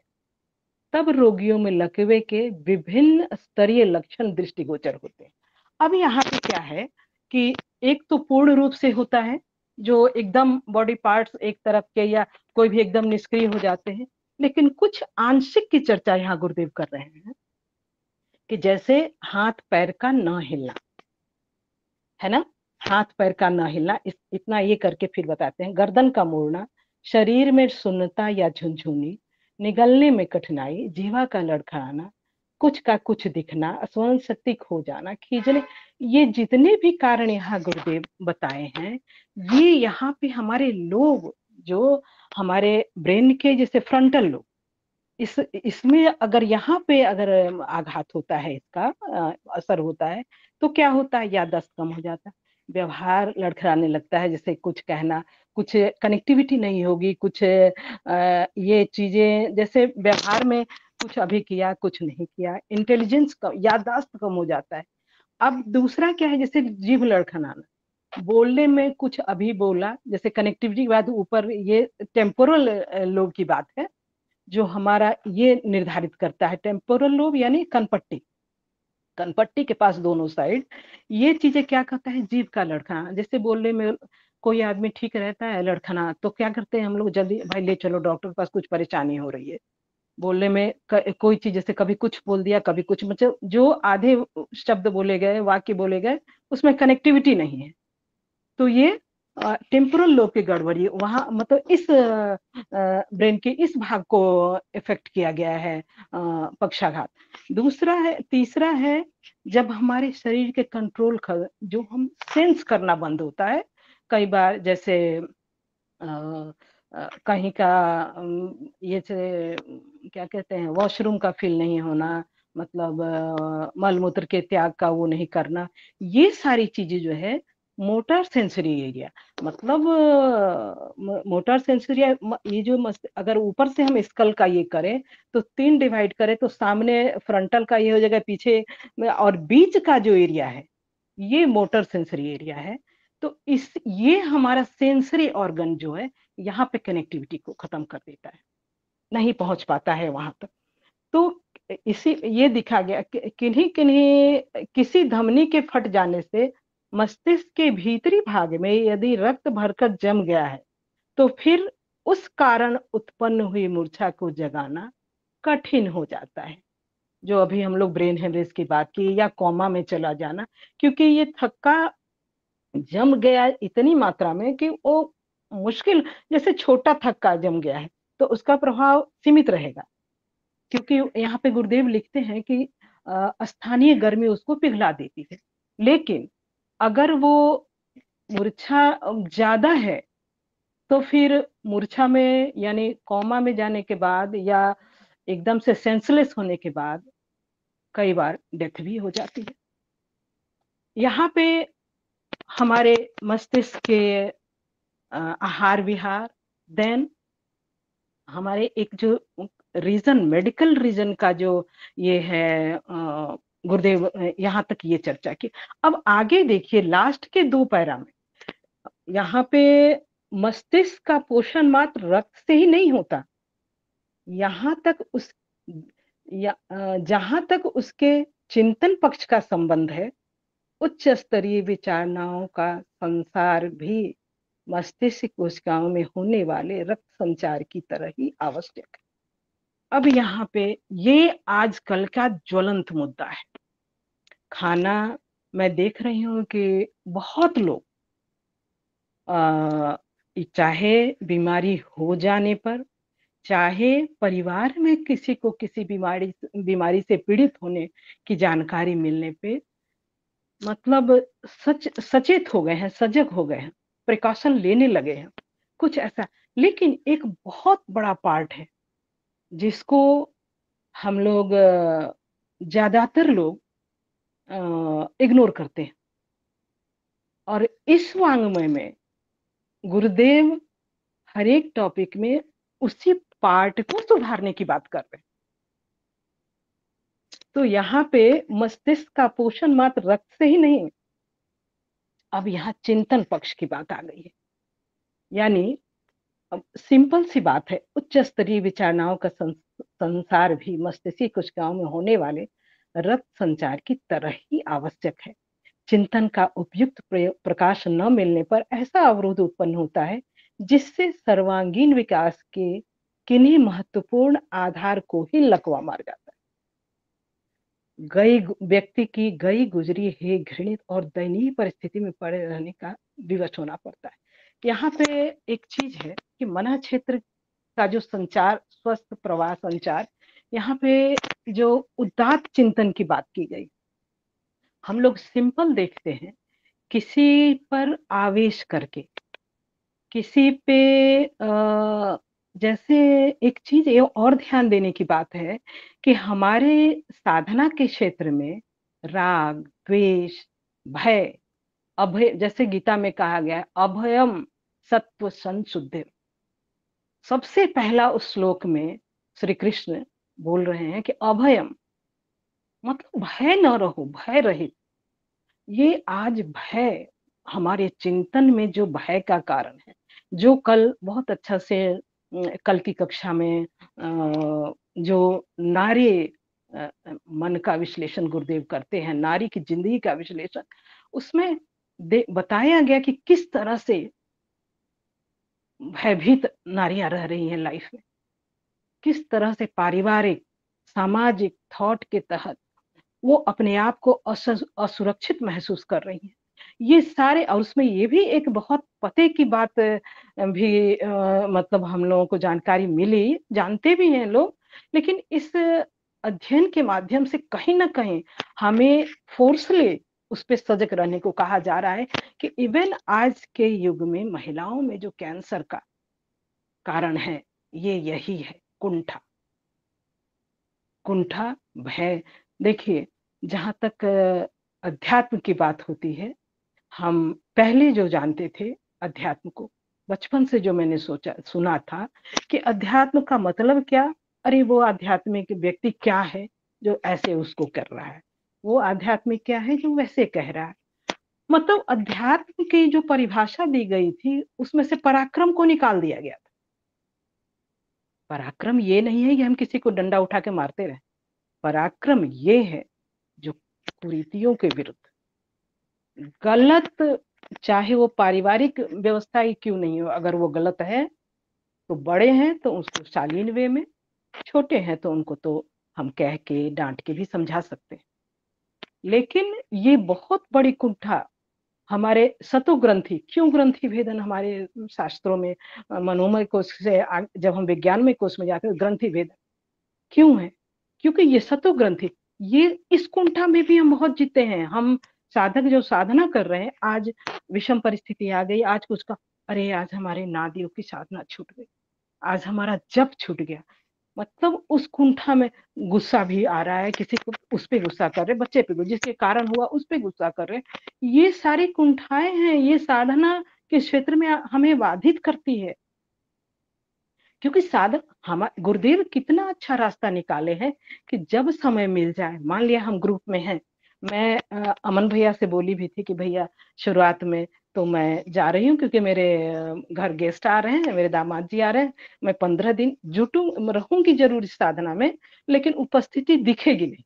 B: तब रोगियों में लकवे के विभिन्न स्तरीय लक्षण दृष्टिगोचर होते हैं। अब यहाँ पे क्या है कि एक तो पूर्ण रूप से होता है जो एकदम बॉडी पार्ट्स एक तरफ के या कोई भी एकदम निष्क्रिय हो जाते हैं, लेकिन कुछ आंशिक की चर्चा यहाँ गुरुदेव कर रहे हैं कि जैसे हाथ पैर का न हिलना, है ना, हाथ पैर का न हिलना, इतना ये करके फिर बताते हैं। गर्दन का मुड़ना, शरीर में सुन्नता या झुनझुनी, निगलने में कठिनाई, जीवा का लड़खड़ाना, कुछ का कुछ दिखना, स्मरण शक्ति खो जाना, खींचने, ये जितने भी कारण यहाँ गुरुदेव बताए हैं, ये यहाँ पे हमारे लोग जो हमारे ब्रेन के जैसे फ्रंटल लोब, इसमें अगर यहाँ पे अगर आघात होता है, इसका असर होता है, तो क्या होता है, याददाश्त कम हो जाता है, व्यवहार लड़खड़ाने लगता है, जैसे कुछ कहना, कुछ कनेक्टिविटी नहीं होगी, कुछ ये चीजें जैसे व्यवहार में कुछ अभी किया कुछ नहीं किया, इंटेलिजेंस कम, याददाश्त कम हो जाता है। अब दूसरा क्या है, जैसे जीभ लड़खड़ाना, बोलने में कुछ अभी बोला, जैसे कनेक्टिविटी के बाद ऊपर ये टेम्पोरल लोब की बात है जो हमारा ये निर्धारित करता है। टेम्पोरल लोब यानी कनपट्टी, कनपट्टी के पास दोनों साइड ये चीजें क्या करता है, जीभ का लड़खड़ा, जैसे बोलने में कोई आदमी ठीक रहता है, लड़खड़ा तो क्या करते हैं हम लोग, जल्दी भाई ले चलो डॉक्टर के पास, कुछ परेशानी हो रही है। बोलने में कोई चीज जैसे कभी कुछ बोल दिया कभी कुछ, मतलब जो आधे शब्द बोले गए, वाक्य बोले गए, उसमें कनेक्टिविटी नहीं है, तो ये टेम्पोरल लोब की गड़बड़ी वहां, मतलब इस ब्रेन के इस भाग को इफेक्ट किया गया है, पक्षाघात। दूसरा है, तीसरा है जब हमारे शरीर के कंट्रोल जो हम सेंस करना बंद होता है, कई बार जैसे कहीं का ये क्या कहते हैं, वॉशरूम का फील नहीं होना, मतलब मल मूत्र के त्याग का वो नहीं करना, ये सारी चीजें जो है मोटर सेंसरी एरिया, मतलब मोटर सेंसरी, ये जो अगर ऊपर से हम स्कल का ये करें तो 3 डिवाइड करें तो सामने फ्रंटल का ये हो जाएगा, पीछे और बीच का जो एरिया है ये मोटर सेंसरी एरिया है। तो इस ये हमारा सेंसरी ऑर्गन जो है यहाँ पे कनेक्टिविटी को खत्म कर देता है, नहीं पहुंच पाता है वहां तक। तो इसी ये दिखा गया किन्हीं किन्हीं किसी धमनी के फट जाने से मस्तिष्क के भीतरी भाग में यदि रक्त भरकर जम गया है तो फिर उस कारण उत्पन्न हुई मूर्छा को जगाना कठिन हो जाता है, जो अभी हम लोग ब्रेन हेमरेज की बात की, या कोमा में चला जाना, क्योंकि ये थक्का जम गया इतनी मात्रा में कि वो मुश्किल, जैसे छोटा थक्का जम गया है तो उसका प्रभाव सीमित रहेगा, क्योंकि यहाँ पे गुरुदेव लिखते हैं कि स्थानीय गर्मी उसको पिघला देती है। लेकिन अगर वो मूर्छा ज्यादा है तो फिर मूर्छा में यानी कोमा में जाने के बाद या एकदम से सेंसलेस होने के बाद कई बार डेथ भी हो जाती है। यहाँ पे हमारे मस्तिष्क के आहार विहार, देन हमारे एक जो रीजन, मेडिकल रीजन का जो ये है, गुरुदेव यहाँ तक ये चर्चा की। अब आगे देखिए लास्ट के 2 पैरा में, यहाँ पे मस्तिष्क का पोषण मात्र रक्त से ही नहीं होता, यहाँ तक उस जहां तक उसके चिंतन पक्ष का संबंध है, उच्च स्तरीय विचारणाओं का संसार भी मस्तिष्क कोशिकाओं में होने वाले रक्त संचार की तरह ही आवश्यक है। अब यहाँ पे ये आजकल का ज्वलंत मुद्दा है, खाना मैं देख रही हूँ कि बहुत लोग चाहे बीमारी हो जाने पर, चाहे परिवार में किसी को किसी बीमारी बीमारी से पीड़ित होने की जानकारी मिलने पे, मतलब सचेत हो गए हैं, सजग हो गए हैं, प्रिकॉशन लेने लगे हैं, कुछ ऐसा। लेकिन एक बहुत बड़ा पार्ट है जिसको हम लोग ज्यादातर लोग इग्नोर करते हैं। और इस वांग्मय में गुरुदेव हर एक टॉपिक में उसी पार्ट को सुधारने की बात कर रहे हैं। तो यहाँ पे मस्तिष्क का पोषण मात्र रक्त से ही नहीं, अब यहाँ चिंतन पक्ष की बात आ गई है। यानी अब सिंपल सी बात है, उच्च स्तरीय विचारणाओं का संसार भी मस्तिष्कीय कोशिकाओं में होने वाले रक्त संचार की तरह ही आवश्यक है। चिंतन का उपयुक्त प्रकाश न मिलने पर ऐसा अवरोध उत्पन्न होता है जिससे सर्वांगीण विकास के किन्हीं महत्वपूर्ण आधार को ही लकवा मार जाता है। गई व्यक्ति की गई गुजरी है घृणित और दयनीय परिस्थिति में पड़े रहने का विवश होना पड़ता है। यहाँ पे एक चीज है कि मना क्षेत्र का जो संचार, स्वस्थ प्रवाह संचार, यहाँ पे जो उदात्त चिंतन की बात की गई, हम लोग सिंपल देखते हैं, किसी पर आवेश करके, किसी पे जैसे एक चीज ये और ध्यान देने की बात है कि हमारे साधना के क्षेत्र में राग, द्वेष, भय, अभय, जैसे गीता में कहा गया है, अभयम सत्व संशुद्धि। सबसे पहला उस श्लोक में श्री कृष्ण बोल रहे हैं कि अभयम मतलब भय न रहो, भय रहित। ये आज भय, हमारे चिंतन में जो भय का कारण है, जो कल बहुत अच्छा से कल की कक्षा में जो नारी मन का विश्लेषण गुरुदेव करते हैं, नारी की जिंदगी का विश्लेषण, उसमें बताया गया कि किस तरह से भयभीत नारियां रह रही हैं लाइफ में, किस तरह से पारिवारिक सामाजिक थॉट के तहत वो अपने आप को असुरक्षित महसूस कर रही हैं। ये सारे, और उसमें ये भी एक बहुत पते की बात भी मतलब हम लोगों को जानकारी मिली, जानते भी हैं लोग, लेकिन इस अध्ययन के माध्यम से कहीं ना कहीं हमें फोर्सली उस पर सजग रहने को कहा जा रहा है कि इवन आज के युग में महिलाओं में जो कैंसर का कारण है, ये यही है, कुंठा, कुंठा, भय। देखिए, जहां तक अध्यात्म की बात होती है, हम पहले जो जानते थे अध्यात्म को, बचपन से जो मैंने सोचा सुना था कि अध्यात्म का मतलब क्या, अरे वो आध्यात्मिक व्यक्ति क्या है जो ऐसे उसको कर रहा है, वो आध्यात्मिक क्या है जो वैसे कह रहा है। मतलब अध्यात्म की जो परिभाषा दी गई थी उसमें से पराक्रम को निकाल दिया गया था। पराक्रम ये नहीं है कि हम किसी को डंडा उठा के मारते रहे, पराक्रम ये है जो कुरीतियों के विरुद्ध, गलत, चाहे वो पारिवारिक व्यवस्था ही क्यों नहीं हो, अगर वो गलत है तो बड़े हैं तो उसको शालीन वे में, छोटे हैं तो उनको तो हम कह के डांट के भी समझा सकते हैं। लेकिन ये बहुत बड़ी कुंठा हमारे सतो ग्रंथि, क्यों ग्रंथि भेदन हमारे शास्त्रों में, मनोमय कोश से जब हम विज्ञान में कोश में जाते हैं, ग्रंथि भेदन क्यों है, क्योंकि ये सतो ग्रंथि, ये इस कुंठा में भी हम बहुत जीते हैं। हम साधक जो साधना कर रहे हैं, आज विषम परिस्थिति आ गई, आज कुछ का, अरे आज हमारे नादियों की साधना छूट गई, आज हमारा जप छूट गया, मतलब उस कुंठा में गुस्सा भी आ रहा है, किसी को उस पे गुस्सा कर रहे, बच्चे पे जिसके कारण हुआ उस पे गुस्सा कर रहे। ये सारी कुंठाएं हैं, ये साधना के क्षेत्र में हमें बाधित करती है। क्योंकि साधक, हम गुरुदेव कितना अच्छा रास्ता निकाले हैं कि जब समय मिल जाए, मान लिया हम ग्रुप में हैं, मैं अमन भैया से बोली भी थी कि भैया शुरुआत में तो मैं जा रही हूँ क्योंकि मेरे घर गेस्ट आ रहे हैं, मेरे दामाद जी आ रहे हैं, मैं 15 दिन जुटू रहूंगी जरूर इस साधना में, लेकिन उपस्थिति दिखेगी नहीं,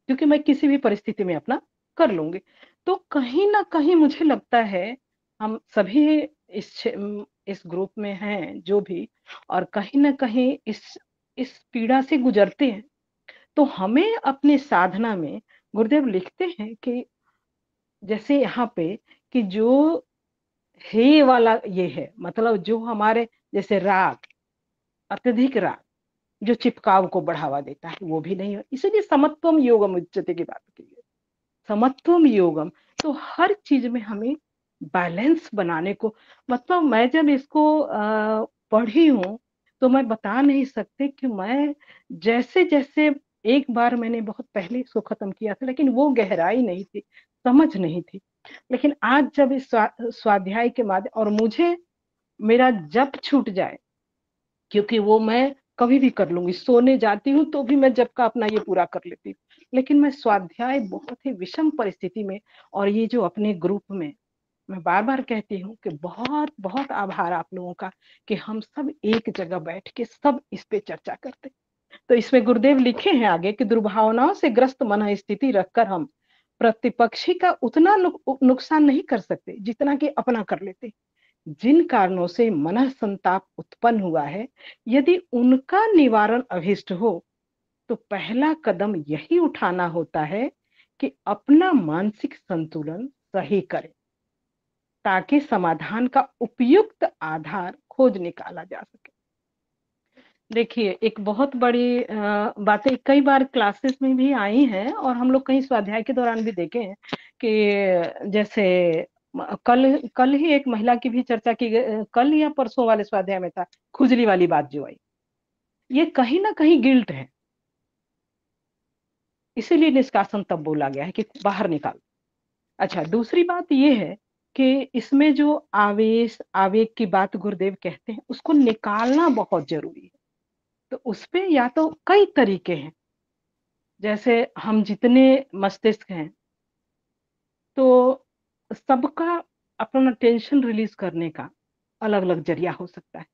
B: क्योंकि मैं किसी भी परिस्थिति में अपना कर लूंगी। तो कहीं ना कहीं मुझे लगता है हम सभी इस ग्रुप में हैं जो भी, और कहीं ना कहीं इस पीड़ा से गुजरते हैं, तो हमें अपने साधना में गुरुदेव लिखते हैं कि जैसे यहाँ पे कि जो हे वाला ये है, मतलब जो हमारे जैसे राग, अत्यधिक राग जो चिपकाव को बढ़ावा देता है वो भी नहीं है। इसलिए समत्वम योगम उच्चते की बात की है, समत्वम योगम। तो हर चीज में हमें बैलेंस बनाने को, मतलब मैं जब इसको पढ़ी हूँ तो मैं बता नहीं सकती कि मैं जैसे जैसे, एक बार मैंने बहुत पहले इसको खत्म किया था लेकिन वो गहराई नहीं थी, समझ नहीं थी। लेकिन आज जब इस स्वाध्याय के माध्यम, और मुझे मेरा जप छूट जाए, क्योंकि वो मैं कभी भी कर लूंगी, सोने जाती हूँ तो भी मैं जब का अपना ये पूरा कर लेती हूँ, लेकिन मैं स्वाध्याय बहुत ही विषम परिस्थिति में, और ये जो अपने ग्रुप में, मैं बार बार कहती हूँ कि बहुत बहुत आभार आप लोगों का कि हम सब एक जगह बैठ के सब इस पे चर्चा करते। तो इसमें गुरुदेव लिखे हैं आगे कि दुर्भावनाओं से ग्रस्त मन स्थिति रखकर हम प्रतिपक्षी का उतना नुकसान नहीं कर सकते जितना कि अपना कर लेते। जिन कारणों से मन संताप उत्पन्न हुआ है, यदि उनका निवारण अभिष्ट हो तो पहला कदम यही उठाना होता है कि अपना मानसिक संतुलन सही करें, ताकि समाधान का उपयुक्त आधार खोज निकाला जा सके। देखिए, एक बहुत बड़ी बातें कई बार क्लासेस में भी आई हैं और हम लोग कहीं स्वाध्याय के दौरान भी देखे हैं कि जैसे कल कल ही एक महिला की भी चर्चा की गई, कल या परसों वाले स्वाध्याय में था, खुजली वाली बात जो आई, ये कहीं ना कहीं गिल्ट है, इसीलिए निष्कासन तब बोला गया है कि बाहर निकाल। अच्छा, दूसरी बात ये है कि इसमें जो आवेश आवेग की बात गुरुदेव कहते हैं उसको निकालना बहुत जरूरी है। तो उसपे या तो कई तरीके हैं, जैसे हम जितने मस्तिष्क हैं तो सबका अपना टेंशन रिलीज करने का अलग अलग जरिया हो सकता है।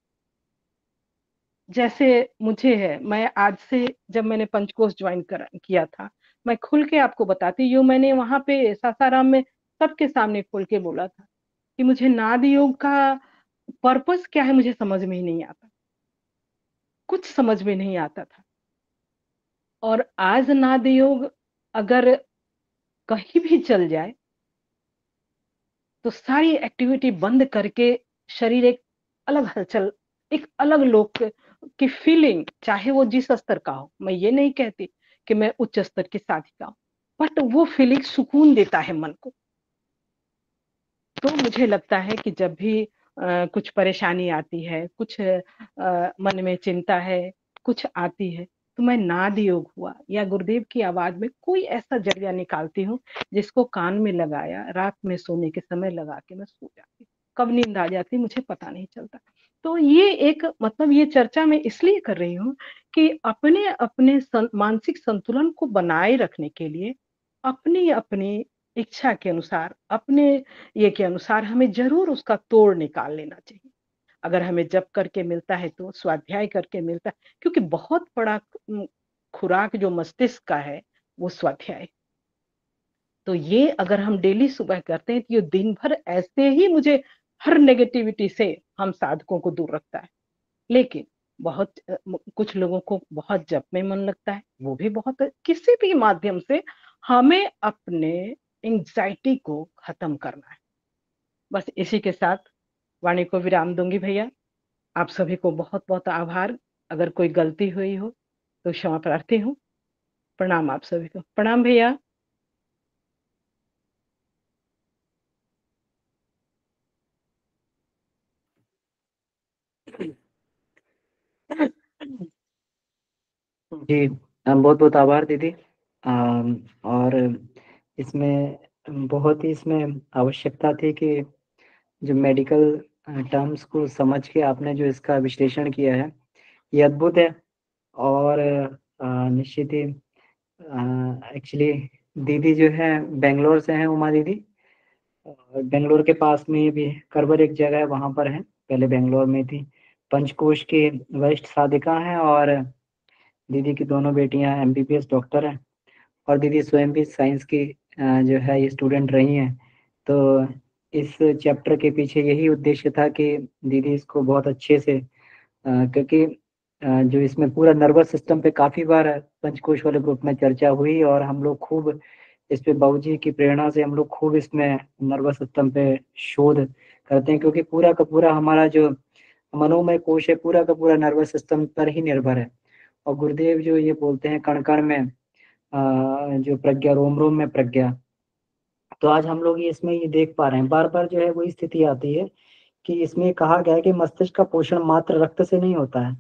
B: जैसे मुझे है, मैं आज से जब मैंने पंचकोश ज्वाइन किया था, मैं खुल के आपको बताती हूँ, मैंने वहां पे सासाराम में सबके सामने खुल के बोला था कि मुझे नाद योग का पर्पस क्या है मुझे समझ में ही नहीं आता, कुछ समझ में नहीं आता था। और आज नाद योग अगर कहीं भी चल जाए तो सारी एक्टिविटी बंद करके शरीर एक अलग हलचल, एक अलग लोक की फीलिंग, चाहे वो जिस स्तर का हो, मैं ये नहीं कहती कि मैं उच्च स्तर की साधिका हूं, बट वो फीलिंग सुकून देता है मन को। तो मुझे लगता है कि जब भी कुछ परेशानी आती है, कुछ मन में चिंता है, कुछ आती है, तो मैं नाद योग हुआ या गुरुदेव की आवाज में कोई ऐसा जरिया निकालती हूँ जिसको कान में लगाया, रात में सोने के समय लगा के मैं सो जाती हूँ। कब नींद आ जाती मुझे पता नहीं चलता। तो ये एक, मतलब ये चर्चा मैं इसलिए कर रही हूँ कि अपने अपने मानसिक संतुलन को बनाए रखने के लिए अपनी अपनी इच्छा के अनुसार, अपने ये के अनुसार हमें जरूर उसका तोड़ निकाल लेना चाहिए। अगर हमें जप करके मिलता है तो स्वाध्याय करके मिलता है, क्योंकि बहुत बड़ा खुराक जो मस्तिष्क का है वो स्वाध्याय। तो ये अगर हम डेली सुबह करते हैं तो ये दिन भर ऐसे ही मुझे हर नेगेटिविटी से हम साधकों को दूर रखता है। लेकिन बहुत कुछ लोगों को बहुत जप में मन लगता है, वो भी बहुत, किसी भी माध्यम से हमें अपने एंजाइटी को खत्म करना है। बस इसी के साथ वाणी को विराम दूंगी भैया। आप सभी को बहुत बहुत आभार। अगर कोई गलती हुई हो तो क्षमा प्रार्थी हूँ। प्रणाम आप सभी को। प्रणाम भैया।
C: जी, बहुत बहुत आभार दीदी। और इसमें बहुत ही इसमें आवश्यकता थी कि जो मेडिकल टर्म्स को समझ के आपने जो इसका विश्लेषण किया है ये अद्भुत है। और निश्चित ही एक्चुअली दीदी जो है बेंगलोर से हैं, उमा दीदी। और बेंगलोर के पास में भी करवर एक जगह है, वहाँ पर है, पहले बेंगलोर में थी। पंचकोश की वरिष्ठ साधिका हैं और दीदी की दोनों बेटियां एमबीबीएस डॉक्टर हैं। और दीदी स्वयं भी साइंस की जो है ये स्टूडेंट रही हैं। तो इस चैप्टर के पीछे यही उद्देश्य था कि दीदी इसको बहुत अच्छे से क्योंकि जो इसमें पूरा नर्वस सिस्टम पे काफ़ी बार पंचकोश वाले ग्रुप में चर्चा हुई और हम लोग खूब इस पे बाबूजी की प्रेरणा से हम लोग खूब इसमें नर्वस सिस्टम पे शोध करते हैं, क्योंकि पूरा का पूरा हमारा जो मनोमय कोश है पूरा का पूरा नर्वस सिस्टम पर ही निर्भर है। और गुरुदेव जो ये बोलते हैं कण कण में जो प्रज्ञा, रोम रोम में प्रज्ञा। तो आज हम लोग ये इसमें ये देख पा रहे हैं, बार बार जो है वही स्थिति आती है कि इसमें कहा गया है कि मस्तिष्क का पोषण मात्र रक्त से नहीं होता है,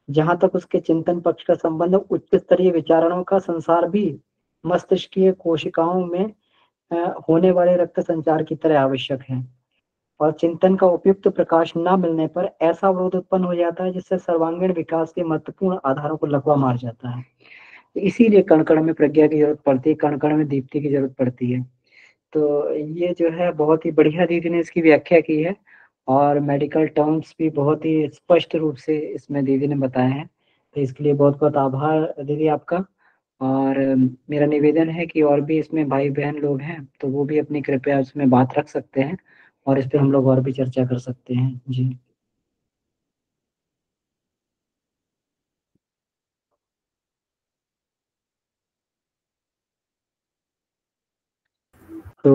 C: जहां तक उसके चिंतन पक्ष का संबंध उच्च स्तरीय विचारणों का संसार भी मस्तिष्कीय कोशिकाओं में होने वाले रक्त संचार की तरह आवश्यक है। और चिंतन का उपयुक्त प्रकाश न मिलने पर ऐसा अवरोध उत्पन्न हो जाता है जिससे सर्वांगीण विकास के महत्वपूर्ण आधारों को लकवा मार जाता है। तो इसीलिए कण कण में प्रज्ञा की जरूरत पड़ती है, कण कण में दीप्ति की जरूरत पड़ती है। तो ये जो है बहुत ही बढ़िया दीदी ने इसकी व्याख्या की है, और मेडिकल टर्म्स भी बहुत ही स्पष्ट रूप से इसमें दीदी ने बताए हैं। तो इसके लिए बहुत बहुत आभार दीदी आपका। और मेरा निवेदन है कि और भी इसमें भाई बहन लोग हैं तो वो भी अपनी कृपया उसमें बात रख सकते हैं, और इस पे हम लोग और भी चर्चा कर सकते हैं जी। तो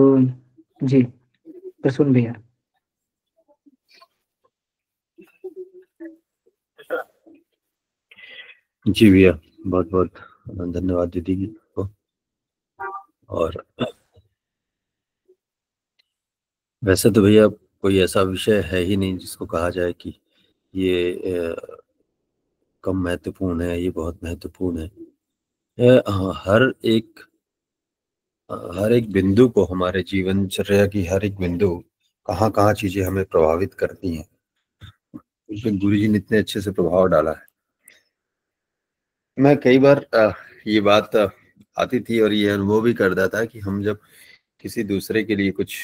C: जी प्रसून भैया।
D: जी भैया, बहुत बहुत धन्यवाद दीदी को। और वैसे तो भैया कोई ऐसा विषय है ही नहीं जिसको कहा जाए कि ये कम महत्वपूर्ण है, ये बहुत महत्वपूर्ण है। हर एक बिंदु को, हमारे जीवनचर्या की हर एक बिंदु, कहाँ कहाँ चीजें हमें प्रभावित करती हैं, उस पर गुरु जी ने इतने अच्छे से प्रभाव डाला है। मैं कई बार ये बात आती थी और ये अनुभव भी करता था कि हम जब किसी दूसरे के लिए कुछ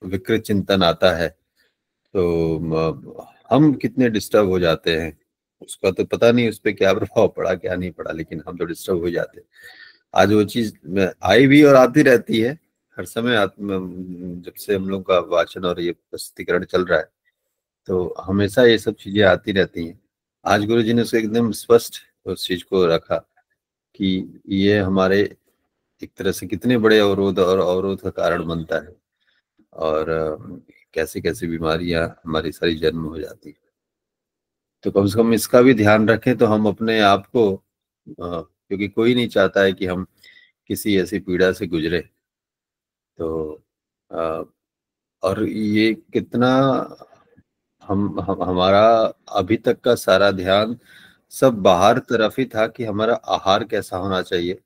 D: विकृत चिंतन आता है तो हम कितने डिस्टर्ब हो जाते हैं। उसका तो पता नहीं उस पर क्या प्रभाव पड़ा क्या नहीं पड़ा, लेकिन हम तो डिस्टर्ब हो जाते हैं। आज वो चीज आई भी और आती रहती है हर समय। जब से हम लोग का वाचन और ये प्रस्तुतिकरण चल रहा है तो हमेशा ये सब चीजें आती रहती हैं। आज गुरु जी ने उसको एकदम स्पष्ट उस चीज को रखा कि ये हमारे एक तरह से कितने बड़े अवरोध का कारण बनता है, और कैसी कैसी बीमारियां हमारी सारी जन्म हो जाती है। तो कम से कम इसका भी ध्यान रखें तो हम अपने आप को क्योंकि कोई नहीं चाहता है कि हम किसी ऐसी पीड़ा से गुजरे। तो अ, और ये कितना हमारा अभी तक का सारा ध्यान सब बाहर तरफ ही था कि हमारा आहार कैसा होना चाहिए,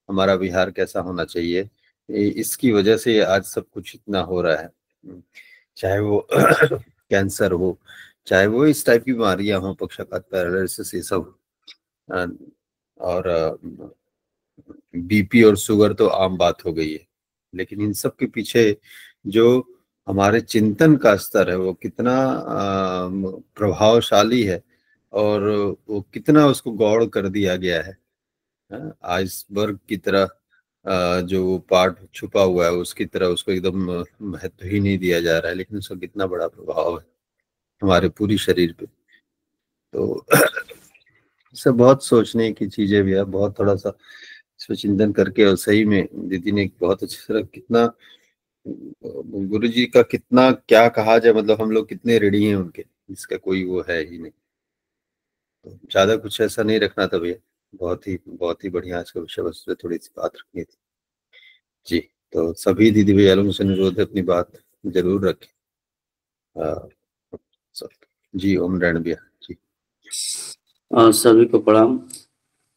D: हमारा विहार कैसा होना चाहिए। इसकी वजह से आज सब कुछ इतना हो रहा है, चाहे वो कैंसर हो, चाहे वो इस टाइप की बीमारियां हो, पक्षाघात, पैरालिसिस, ये सब। अ, और बीपी और शुगर तो आम बात हो गई है, लेकिन इन सब के पीछे जो हमारे चिंतन का स्तर है वो कितना प्रभावशाली है, और वो कितना उसको गौड़ कर दिया गया है। आइसबर्ग की तरह जो वो पार्ट छुपा हुआ है उसकी तरह उसको एकदम महत्व ही नहीं दिया जा रहा है, लेकिन उसका कितना बड़ा प्रभाव है हमारे पूरी शरीर पे। तो सब बहुत सोचने की चीजें भी है, बहुत थोड़ा सा इस पर चिंतन करके। और सही में दीदी ने बहुत अच्छी तरह कितना गुरु जी का कितना क्या कहा जाए, मतलब हम लोग कितने ऋणी हैं उनके, इसका कोई वो है ही नहीं। तो ज्यादा कुछ ऐसा नहीं रखना था भैया, बहुत ही बढ़िया आज का विषय वस्तु पे थोड़ी सी बात रखनी थी जी। तो सभी दीदी भैया लोगों से अनुरोध है अपनी बात जरूर रखें। जी ओम नारायण भैया जी।
E: सभी को प्रणाम।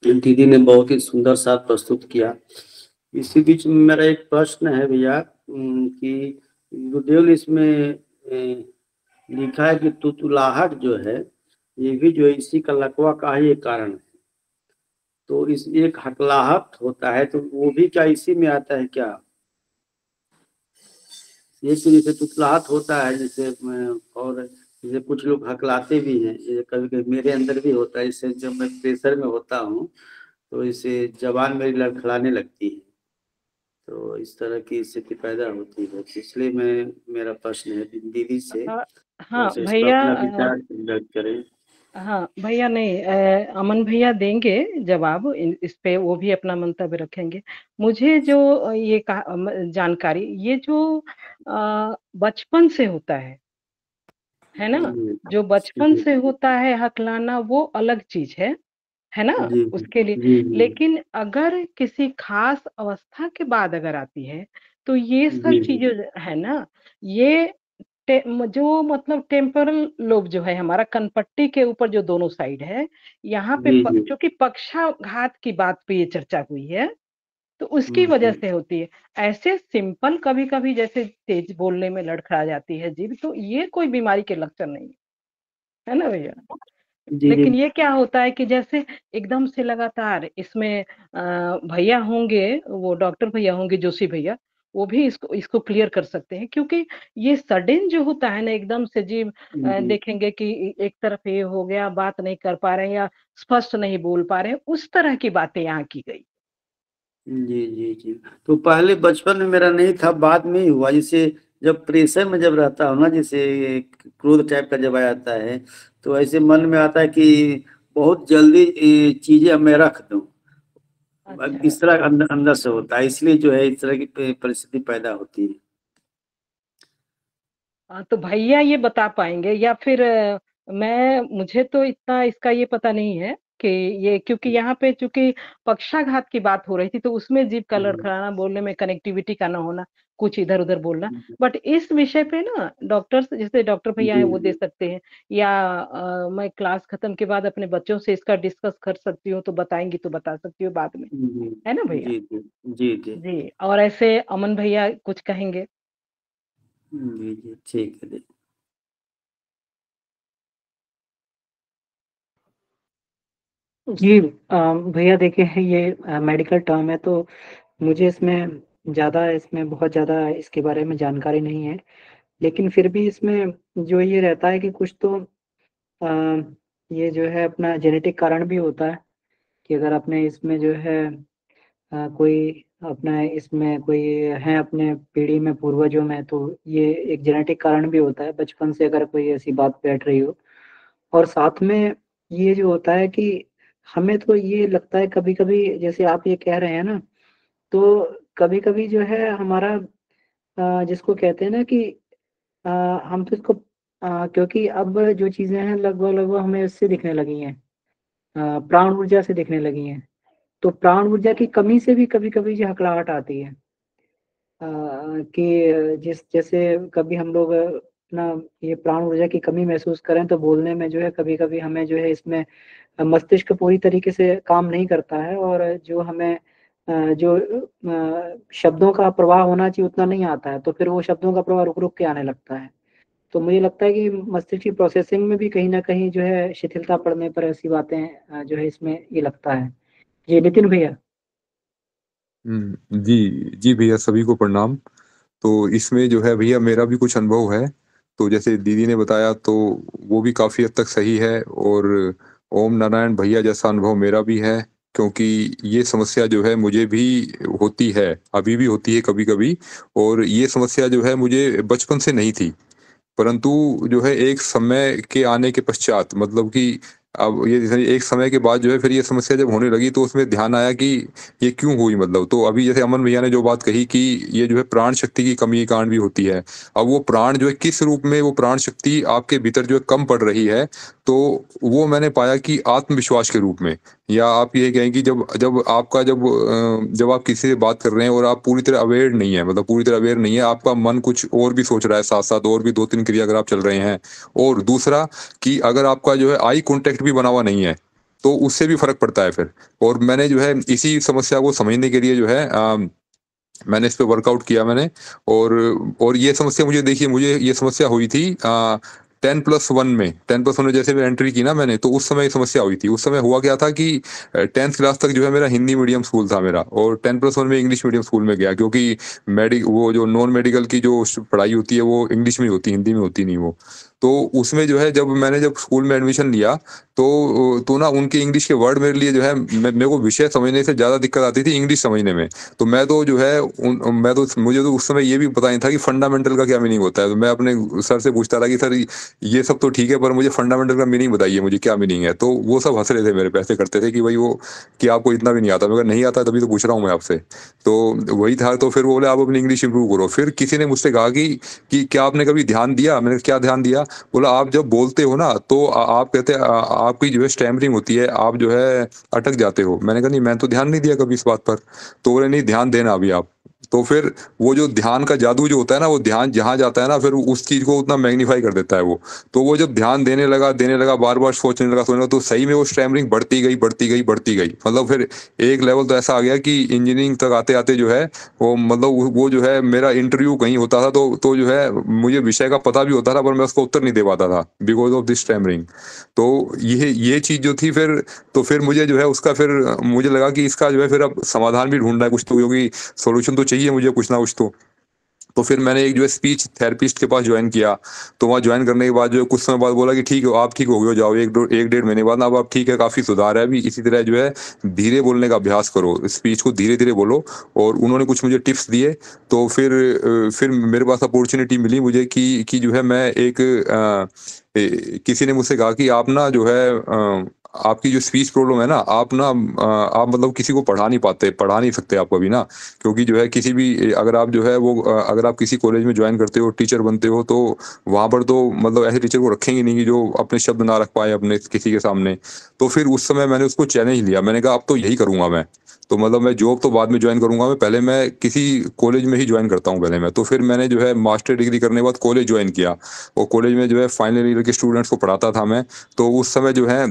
E: दीदी ने बहुत ही सुंदर सा प्रस्तुत किया। इसी बीच में मेरा एक प्रश्न है भैया कि गुरुदेव ने इसमें लिखा है कि तुतुलाहट जो है ये भी जो है इसी का लकवा का ही एक कारण है। तो इस एक हकलाहट होता है तो वो भी क्या इसी में आता है क्या? ये तो जैसे तुतलाहट होता है जैसे और जैसे कुछ लोग हकलाते भी हैं, ये कभी कभी मेरे अंदर भी होता है। इससे जब मैं प्रेशर में होता हूँ तो इससे जबान मेरी लड़खड़ाने लगती है, तो इस तरह की स्थिति पैदा होती है। तो इसलिए मेरा प्रश्न है दीदी से,
B: हाँ
E: थोड़ा सा इस पर
B: भैया,
E: अपना विचार व्यक्त करें।
B: हाँ भैया, नहीं अमन भैया देंगे जवाब इस पे, वो भी अपना मंतव्य रखेंगे। मुझे जो ये जानकारी, ये जो बचपन से होता है ना,
E: जी
B: जो बचपन
E: जी
B: से होता है हकलाना, वो अलग चीज है ना,
E: जी
B: उसके लिए।
E: जी जी
B: लेकिन अगर किसी खास अवस्था के बाद अगर आती है, तो ये सब
E: जी
B: चीजें है ना, ये जो मतलब टेम्पोरल लोब जो है हमारा, कनपट्टी के ऊपर जो दोनों साइड है, यहाँ पे
E: जी जी
B: चूंकि पक्षाघात की बात पे ये चर्चा हुई है, तो उसकी वजह
E: हम्म।
B: से होती है। ऐसे सिंपल कभी कभी जैसे तेज बोलने में लड़खड़ा जाती है जीभ, तो ये कोई बीमारी के लक्षण नहीं है ना भैया।
E: जी जी
B: लेकिन ये क्या होता है कि जैसे एकदम से लगातार इसमें भैया होंगे, वो डॉक्टर भैया होंगे, जोशी भैया, वो भी इसको इसको क्लियर कर सकते हैं, क्योंकि ये सडन जो होता है ना, एकदम से जी
E: जी
B: देखेंगे कि एक तरफ ये हो गया, बात नहीं कर पा रहे हैं या स्पष्ट नहीं बोल पा रहे हैं, उस तरह की बातें यहाँ की गई।
E: जी जी जी। तो पहले बचपन में मेरा नहीं था, बाद में ही हुआ। जैसे जब प्रेशर में जब रहता हूँ ना, जैसे क्रोध टाइप का जब आ जाता है, तो ऐसे मन में आता है कि बहुत जल्दी चीजें अब मैं रख दूं। अब
B: अच्छा।
E: इस तरह अंदर अंदर से होता है, इसलिए जो है इस तरह की परिस्थिति पैदा होती है।
B: तो भैया ये बता पाएंगे या फिर मैं, मुझे तो इतना इसका ये पता नहीं है कि ये, क्योंकि यहाँ पे चूंकि पक्षाघात की बात हो रही थी, तो उसमें जीभ का
E: हम्म,
B: लड़खड़ाना, बोलने में कनेक्टिविटी का ना होना, कुछ इधर उधर बोलना। बट इस विषय पे ना डॉक्टर्स, जैसे डॉक्टर भैया
E: जी
B: हैं, वो दे सकते हैं, या मैं क्लास खत्म के बाद अपने बच्चों से इसका डिस्कस कर सकती हूँ, तो बताएंगी तो बता सकती हूँ बाद में,
E: जी
B: है ना भैया।
E: जी जी जी जी
B: जी, और ऐसे अमन भैया कुछ कहेंगे।
E: जी जी ठीक है।
C: जी भैया देखिए, ये मेडिकल टर्म है, तो मुझे इसमें बहुत ज़्यादा इसके बारे में जानकारी नहीं है। लेकिन फिर भी इसमें जो ये रहता है कि कुछ तो ये जो है अपना जेनेटिक कारण भी होता है, कि अगर आपने इसमें जो है कोई अपना इसमें कोई है अपने पीढ़ी में, पूर्वजों में, तो ये एक जेनेटिक कारण भी होता है, बचपन से अगर कोई ऐसी बात बैठ रही हो। और साथ में ये जो होता है कि हमें तो ये लगता है कभी-कभी, जैसे आप ये कह रहे हैं ना, तो कभी-कभी जो है हमारा जिसको कहते हैं ना कि अ, हम तो इसको क्योंकि अब जो चीज़ें हैं लगभग-लगभग हमें इससे दिखने लगी हैं, प्राण ऊर्जा से दिखने लगी हैं। तो प्राण ऊर्जा की कमी से भी कभी-कभी जो हकलाहट आती है। कि जैसे कभी हम लोग अपना ये प्राण ऊर्जा की कमी महसूस करें, तो बोलने में जो है कभी-कभी हमें जो है इसमें मस्तिष्क पूरी तरीके से काम नहीं करता है, और जो हमें जो शब्दों का प्रवाह होना चाहिए उतना नहीं आता है, तो फिर वो शब्दों का प्रवाह रुक-रुक के आने लगता है। तो मुझे लगता है कि मस्तिष्क की प्रोसेसिंग में भी कहीं न कहीं जो है शिथिलता पड़ने पर ऐसी बातें जो है इसमें ये लगता है। जी, नितिन भैया?
F: जी, जी भैया, सभी को प्रणाम। तो इसमें जो है भैया मेरा भी कुछ अनुभव है। तो जैसे दीदी ने बताया तो वो भी काफ़ी हद तक सही है, और ओम नारायण भैया जैसा अनुभव मेरा भी है, क्योंकि ये समस्या जो है मुझे भी होती है, अभी भी होती है कभी-कभी। और ये समस्या जो है मुझे बचपन से नहीं थी। परंतु जो है एक समय के आने के पश्चात, मतलब कि अब ये जैसे एक समय के बाद जो है फिर ये समस्या जब होने लगी, तो उसमें ध्यान आया कि ये क्यों हुई, मतलब। तो अभी जैसे अमन भैया ने जो बात कही कि ये जो है प्राण शक्ति की कमी के कारण भी होती है। अब वो प्राण जो है किस रूप में वो प्राण शक्ति आपके भीतर जो है कम पड़ रही है, तो वो मैंने पाया कि आत्मविश्वास के रूप में, या आप ये कहें कि जब जब आपका जब आप किसी से बात कर रहे हैं और आप पूरी तरह अवेयर नहीं है, मतलब पूरी तरह अवेयर नहीं है, आपका मन कुछ और भी सोच रहा है, साथ साथ और भी दो तीन क्रिया अगर आप चल रहे हैं। और दूसरा कि अगर आपका जो है आई कांटेक्ट भी बना हुआ नहीं है, तो उससे भी फर्क पड़ता है फिर। और मैंने जो है इसी समस्या को समझने के लिए जो है मैंने इस पे वर्कआउट किया मैंने। और ये समस्या मुझे ये समस्या हुई थी 10+1 में जैसे मैं एंट्री की ना मैंने, तो उस समय ये समस्या हुई थी। उस समय हुआ क्या था कि 10th क्लास तक जो है मेरा हिंदी मीडियम स्कूल था मेरा, और 10+1 में इंग्लिश मीडियम स्कूल में गया, क्योंकि वो जो नॉन मेडिकल की जो पढ़ाई होती है वो इंग्लिश में होती है, हिंदी में होती नहीं वो। तो उसमें जो है जब स्कूल में एडमिशन लिया, तो ना उनके इंग्लिश के वर्ड मेरे लिए जो है, मेरे को विषय समझने से ज़्यादा दिक्कत आती थी इंग्लिश समझने में। तो मैं तो जो है मुझे तो उस समय ये भी पता नहीं था कि फंडामेंटल का क्या मीनिंग होता है। तो मैं अपने सर से पूछता था कि सर ये सब तो ठीक है, पर मुझे फंडामेंटल का मीनिंग बताइए, मुझे क्या मीनिंग है। तो वो सब हंस रहे थे मेरे पे, ऐसे करते थे कि भाई वो कि आपको इतना भी नहीं आता। मगर नहीं आता तभी तो पूछ रहा हूँ मैं आपसे। तो वही था। तो फिर वो बोले आप अपनी इंग्लिश इंप्रूव करो। फिर किसी ने मुझसे कहा कि क्या आपने कभी ध्यान दिया? मैंने कहा, क्या ध्यान दिया? बोला आप जब बोलते हो ना तो आप कहते आपकी जो है स्टैमरिंग होती है, आप जो है अटक जाते हो। मैंने कहा नहीं, मैं तो ध्यान नहीं दिया कभी इस बात पर। तो बोले नहीं, ध्यान देना अभी आप। तो फिर वो जो ध्यान का जादू जो होता है ना, वो ध्यान जहाँ जाता है ना, फिर उस चीज को उतना मैग्नीफाई कर देता है वो। तो वो जब ध्यान देने लगा, बार बार सोचने लगा, तो सही में वो स्टैमरिंग बढ़ती गई, बढ़ती गई, बढ़ती गई। मतलब फिर एक लेवल तो ऐसा आ गया कि इंजीनियरिंग तक आते आते जो है वो, मतलब वो जो है, मेरा इंटरव्यू कहीं होता था तो जो है मुझे विषय का पता भी होता था, पर मैं उसको उत्तर नहीं दे पाता था बिकॉज ऑफ दिस स्टैमरिंग। तो ये चीज जो थी, फिर तो फिर मुझे जो है उसका, फिर मुझे लगा कि इसका जो है फिर अब समाधान भी ढूंढना है कुछ तो, क्योंकि सॉल्यूशन तो चाहिए मुझे कुछ ना कुछ तो फिर मैंने एक जो है स्पीच थेरेपिस्ट के पास ज्वाइन किया। तो वहाँ ज्वाइन करने के बाद जो है कुछ समय बाद बोला कि ठीक है, आप ठीक हो गए हो, जाओ। एक डेढ़ महीने बाद ना अब आप ठीक है, काफी सुधार है अभी। इसी तरह जो है धीरे बोलने का अभ्यास करो, स्पीच को धीरे धीरे बोलो। और उन्होंने कुछ मुझे टिप्स दिए। तो फिर मेरे पास अपॉर्चुनिटी मिली मुझे कि जो है मैं किसी ने मुझसे कहा कि आप ना जो है आपकी जो स्पीच प्रॉब्लम है ना, आप ना आप मतलब किसी को पढ़ा नहीं सकते आप कभी ना। क्योंकि जो है किसी भी, अगर आप जो है वो अगर आप किसी कॉलेज में ज्वाइन करते हो, टीचर बनते हो, तो वहां पर तो मतलब ऐसे टीचर को रखेंगे नहीं कि जो अपने शब्द ना रख पाए अपने किसी के सामने। तो फिर उस समय मैंने उसको चैलेंज लिया। मैंने कहा अब तो यही करूंगा मैं। तो मतलब मैं जॉब तो बाद में ज्वाइन करूंगा, मैं पहले मैं किसी कॉलेज में ही ज्वाइन करता हूँ पहले मैं। तो फिर मैंने जो है मास्टर डिग्री करने के बाद कॉलेज ज्वाइन किया। और कॉलेज में जो है फाइनल ईयर के स्टूडेंट्स को पढ़ाता था मैं। तो उस समय जो है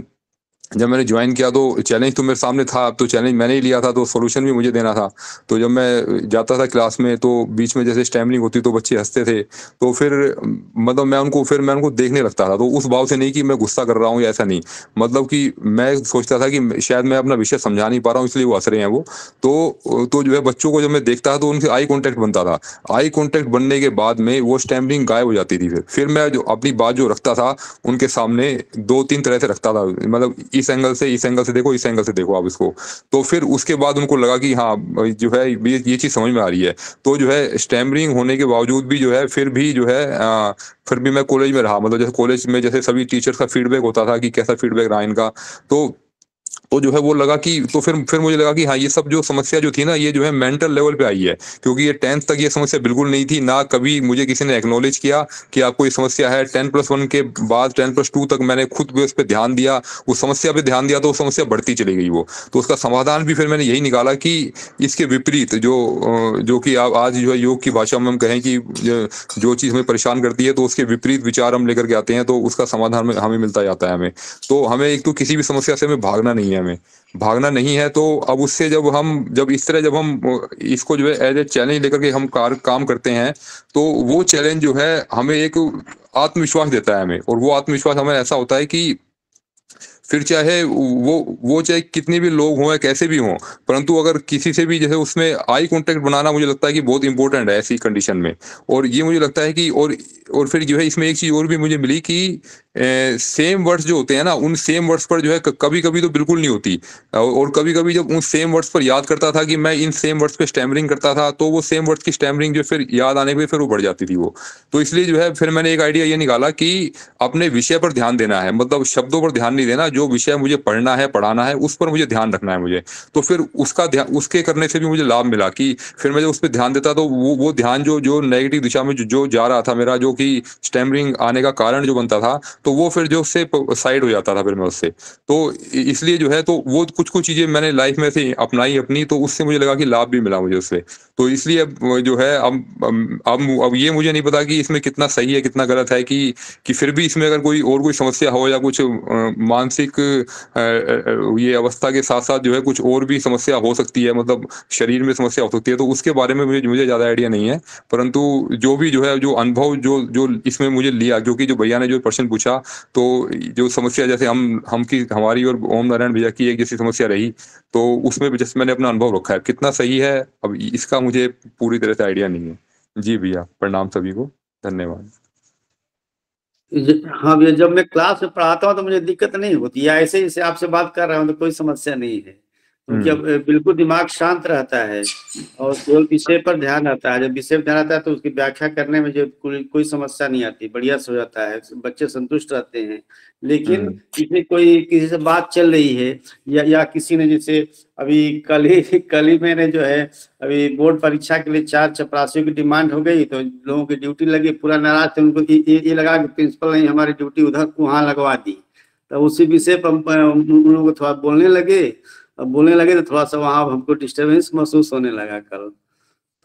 F: जब मैंने ज्वाइन किया तो चैलेंज तो मेरे सामने था। अब तो चैलेंज मैंने ही लिया था, तो सॉल्यूशन भी मुझे देना था। तो जब मैं जाता था क्लास में, तो बीच में जैसे स्टैमरिंग होती तो बच्चे हंसते थे। तो फिर मतलब मैं उनको देखने लगता था। तो उस भाव से नहीं कि मैं गुस्सा कर रहा हूँ या ऐसा नहीं, मतलब कि मैं सोचता था कि शायद मैं अपना विषय समझा नहीं पा रहा हूँ, इसलिए वो हंस रहे हैं वो। तो जो है बच्चों को जब मैं देखता था तो उनसे आई कॉन्टेक्ट बनता था। आई कॉन्टेक्ट बनने के बाद में वो स्टैमरिंग गायब हो जाती थी। फिर मैं जो अपनी बात जो रखता था उनके सामने दो तीन तरह से रखता था, मतलब इस एंगल से देखो, इस एंगल से देखो आप इसको। तो फिर उसके बाद उनको लगा कि हाँ जो है ये चीज समझ में आ रही है। तो जो है स्टैमरिंग होने के बावजूद भी जो है फिर भी जो है फिर भी मैं कॉलेज में रहा। मतलब जैसे कॉलेज में जैसे सभी टीचर्स का फीडबैक होता था कि कैसा फीडबैक रहा इनका। तो जो है वो लगा कि, तो फिर मुझे लगा कि हाँ ये सब जो समस्या जो थी ना, ये जो है मेंटल लेवल पे आई है। क्योंकि ये 10th तक ये समस्या बिल्कुल नहीं थी ना, कभी मुझे किसी ने एक्नॉलेज किया कि आपको ये समस्या है। 10+1 के बाद 10+2 तक मैंने खुद भी उस पर ध्यान दिया, उस समस्या पे ध्यान दिया, तो वो समस्या बढ़ती चली गई वो। तो उसका समाधान भी फिर मैंने यही निकाला कि इसके विपरीत जो कि आज जो है योग की भाषा में हम कहें कि जो चीज हमें परेशान करती है, तो उसके विपरीत विचार हम लेकर के आते हैं, तो उसका समाधान हमें मिलता जाता है हमें। तो हमें एक तो किसी भी समस्या से हमें भागना नहीं है, हमें भागना नहीं है। तो अब उससे जब इस तरह जब हम इसको जो है एज ए चैलेंज लेकर के हम काम करते हैं, तो वो चैलेंज जो है हमें एक आत्मविश्वास देता है हमें। और वो आत्मविश्वास हमें ऐसा होता है कि फिर चाहे वो चाहे कितने भी लोग हों या कैसे भी हों, परंतु अगर किसी से भी जैसे उसमें आई कांटेक्ट बनाना, मुझे लगता है कि बहुत इंपॉर्टेंट है ऐसी कंडीशन में। और ये मुझे लगता है कि और फिर जो है इसमें एक चीज और भी मुझे मिली कि सेम वर्ड्स जो होते हैं ना, उन सेम वर्ड्स पर जो है कभी कभी तो बिल्कुल नहीं होती। और कभी कभी जब उन सेम वर्ड्स पर याद करता था कि मैं इन सेम वर्ड्स पे स्टैमरिंग करता था, तो वो सेम वर्ड्स की स्टैमरिंग जो फिर याद आने पे फिर वो बढ़ जाती थी वो। तो इसलिए जो है फिर मैंने एक आइडिया ये निकाला कि अपने विषय पर ध्यान देना है, मतलब शब्दों पर ध्यान नहीं देना। जो विषय मुझे पढ़ना है, पढ़ाना है, उस पर मुझे ध्यान रखना है मुझे। तो फिर उसका ध्यान, उसके करने से भी मुझे लाभ मिला कि फिर मैं जब उस पर ध्यान देता, तो वो ध्यान जो नेगेटिव दिशा में जो जा रहा था मेरा, जो कि स्टैमरिंग आने का कारण जो बनता था, तो वो फिर जो उससे साइड हो जाता था फिर मैं उससे। तो इसलिए जो है, तो वो कुछ कुछ चीजें मैंने लाइफ में से अपनाई अपनी, तो उससे मुझे लगा कि लाभ भी मिला मुझे उससे। तो इसलिए अब जो है अब ये मुझे नहीं पता कि इसमें कितना सही है कितना गलत है, कि फिर भी इसमें अगर कोई समस्या हो या कुछ मानसिक ये अवस्था के साथ साथ जो है कुछ और भी समस्या हो सकती है, मतलब शरीर में समस्या हो सकती है, तो उसके बारे में मुझे ज़्यादा आइडिया नहीं है। परंतु जो भी जो है, जो अनुभव जो इसमें मुझे लिया, क्योंकि जो भैया ने जो प्रश्न पूछा, तो जो समस्या जैसे हमारी और ओम नारायण भैया की एक जैसी समस्या रही, तो उसमें भी जैसे मैंने अपना अनुभव रखा है। कितना सही है अब इसका मुझे पूरी तरह से आइडिया नहीं है। जी भैया, प्रणाम सभी को, धन्यवाद।
E: हाँ भैया, जब मैं क्लास में पढ़ाता हूँ तो मुझे दिक्कत नहीं होती है, ऐसे ही से आपसे बात कर रहा हूँ तो कोई समस्या नहीं है। तो जब बिल्कुल दिमाग शांत रहता है और केवल विषय पर ध्यान रहता है, जब विषय पर ध्यान रहता है तो उसकी व्याख्या करने में जो कोई समस्या नहीं आती, बढ़िया से हो जाता है, बच्चे संतुष्ट रहते हैं। लेकिन इसमें कोई किसी से बात चल रही है या किसी ने, जैसे अभी कल ही मैंने जो है अभी बोर्ड परीक्षा के लिए 4 चपरासियों की डिमांड हो गई, तो लोगों की ड्यूटी लगी, पूरा नाराज थे, उनको ये लगा कि प्रिंसिपल ने हमारी ड्यूटी उधर वहां लगवा दी। तो उसी विषय पर उन लोगों को थोड़ा बोलने लगे, अब बोलने लगे तो थोड़ा सा वहां हमको डिस्टर्बेंस महसूस होने लगा कल।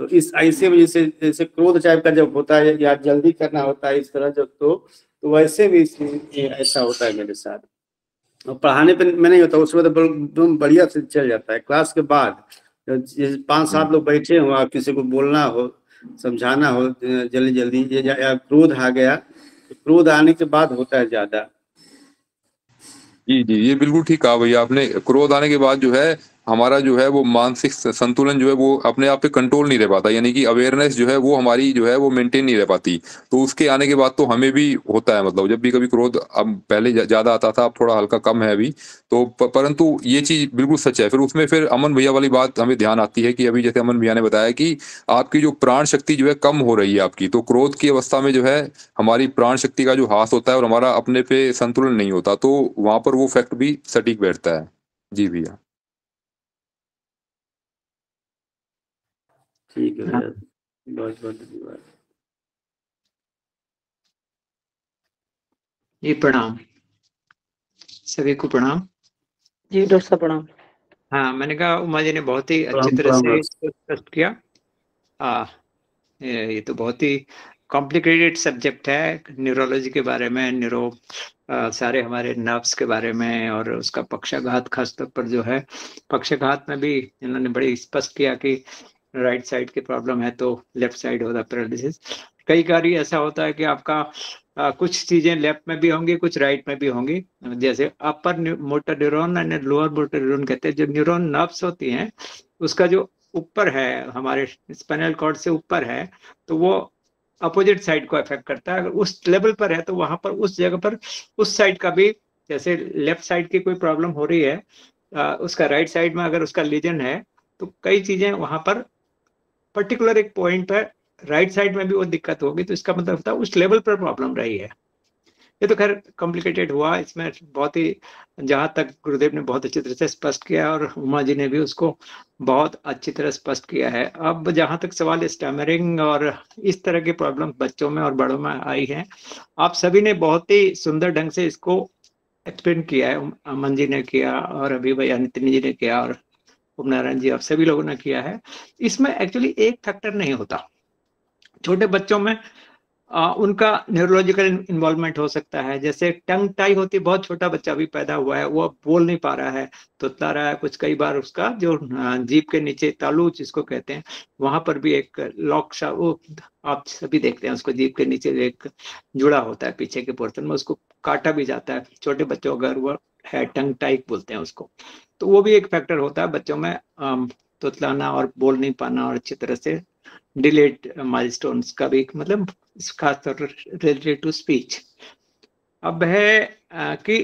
E: तो इस ऐसे वजह से, जैसे क्रोध टाइप का जब होता है या जल्दी करना होता है इस तरह जब, तो वैसे भी ऐसा होता है मेरे साथ। और पढ़ाने पे में नहीं होता, उसमें तो एकदम बढ़िया से चल जाता है। क्लास के बाद जैसे 5-7 लोग बैठे हो, आप किसी को बोलना हो, समझाना हो जल्दी जल्दी, या क्रोध आ गया, तो क्रोध आने के बाद होता है ज्यादा।
F: जी जी, ये बिल्कुल ठीक कहा भैया आपने। क्रोध आने के बाद जो है हमारा जो है वो मानसिक संतुलन जो है वो अपने आप पे कंट्रोल नहीं रह पाता, यानी कि अवेयरनेस जो है वो हमारी जो है वो मेंटेन नहीं रह पाती। तो उसके आने के बाद तो हमें भी होता है, मतलब जब भी कभी क्रोध, अब पहले ज्यादा आता था, अब थोड़ा हल्का कम है अभी तो, परंतु ये चीज बिल्कुल सच है। फिर उसमें फिर अमन भैया वाली बात हमें ध्यान आती है कि अभी जैसे अमन भैया ने बताया कि आपकी जो प्राण शक्ति जो है कम हो रही है आपकी, तो क्रोध की अवस्था में जो है हमारी प्राण शक्ति का जो हास होता है और हमारा अपने पे संतुलन नहीं होता, तो वहां पर वो फैक्ट भी सटीक बैठता है। जी भैया,
E: ठीक है भैया, बहुत बहुत धन्यवाद।
G: जी प्रणाम, सभी को प्रणाम।
H: जी डॉक्टर साहब प्रणाम।
G: हाँ, मैंने कहा उमा जी ने बहुत ही अच्छी
E: प्रणाम,
G: तरह
E: प्रणाम
G: से
E: डॉक्टर।
G: इसको स्पष्ट किया। ये तो बहुत ही कॉम्प्लिकेटेड सब्जेक्ट है, न्यूरोलॉजी के बारे में, सारे हमारे नर्व्स के बारे में, और उसका पक्षाघात खासतौर पर जो है, पक्षाघात में भी इन्होंने बड़ी स्पष्ट किया कि राइट साइड की प्रॉब्लम है तो लेफ्ट साइड होता पैरालिसिस। कई बार ऐसा होता है कि आपका कुछ चीजें लेफ्ट में भी होंगी, कुछ राइट में भी होंगी। जैसे upper motor neuron and lower motor neuron कहते हैं, जो न्यूरॉन नर्व्स होती हैं उसका जो ऊपर है, हमारे स्पाइनल कॉर्ड से ऊपर है, तो वो अपोजिट साइड को अफेक्ट करता है। अगर उस लेवल पर है तो वहां पर उस जगह पर उस साइड का भी, जैसे लेफ्ट साइड की कोई प्रॉब्लम हो रही है, उसका राइट साइड में अगर उसका लीजन है तो कई चीजें वहां पर पर्टिकुलर एक पॉइंट पर राइट साइड में भी वो दिक्कत होगी, तो इसका मतलब होता है उस लेवल पर प्रॉब्लम रही है। ये तो खैर कॉम्प्लिकेटेड हुआ, इसमें बहुत ही, जहां तक गुरुदेव ने बहुत अच्छी तरह से स्पष्ट किया और उमा जी ने भी उसको बहुत अच्छी तरह स्पष्ट किया है। अब जहां तक सवाल स्टैमरिंग और इस तरह की प्रॉब्लम बच्चों में और बड़ों में आई है, आप सभी ने बहुत ही सुंदर ढंग से इसको एक्सप्लेन किया है। अमन जी ने किया और अभी भैया नितिन जी ने किया और उपनारायण जी, आप सभी लोगों ने किया है। इसमें एक्चुअली एक फैक्टर नहीं होता। छोटे बच्चों में उनका न्यूरोलॉजिकल इन्वॉल्वमेंट हो सकता है, जैसे टंग टाई होती है, बहुत छोटा बच्चा भी पैदा हुआ है, वो बोल नहीं पा रहा है, तुतला रहा है कुछ, कई बार उसका जो जीभ के नीचे तालू जिसको कहते हैं, वहां पर भी एक लॉक सा, वो आप सभी देखते हैं, उसको जीभ के नीचे एक जुड़ा होता है पीछे के पोर्शन में, उसको काटा भी जाता है छोटे बच्चों, अगर वो है टंग टाई बोलते हैं उसको, तो वो भी एक फैक्टर होता है बच्चों में तुतलाना और बोल नहीं पाना, और अच्छी तरह से डिलेड माइलस्टोन्स का भी, मतलब खासतौर पर रिलेटेड टू स्पीच। अब है कि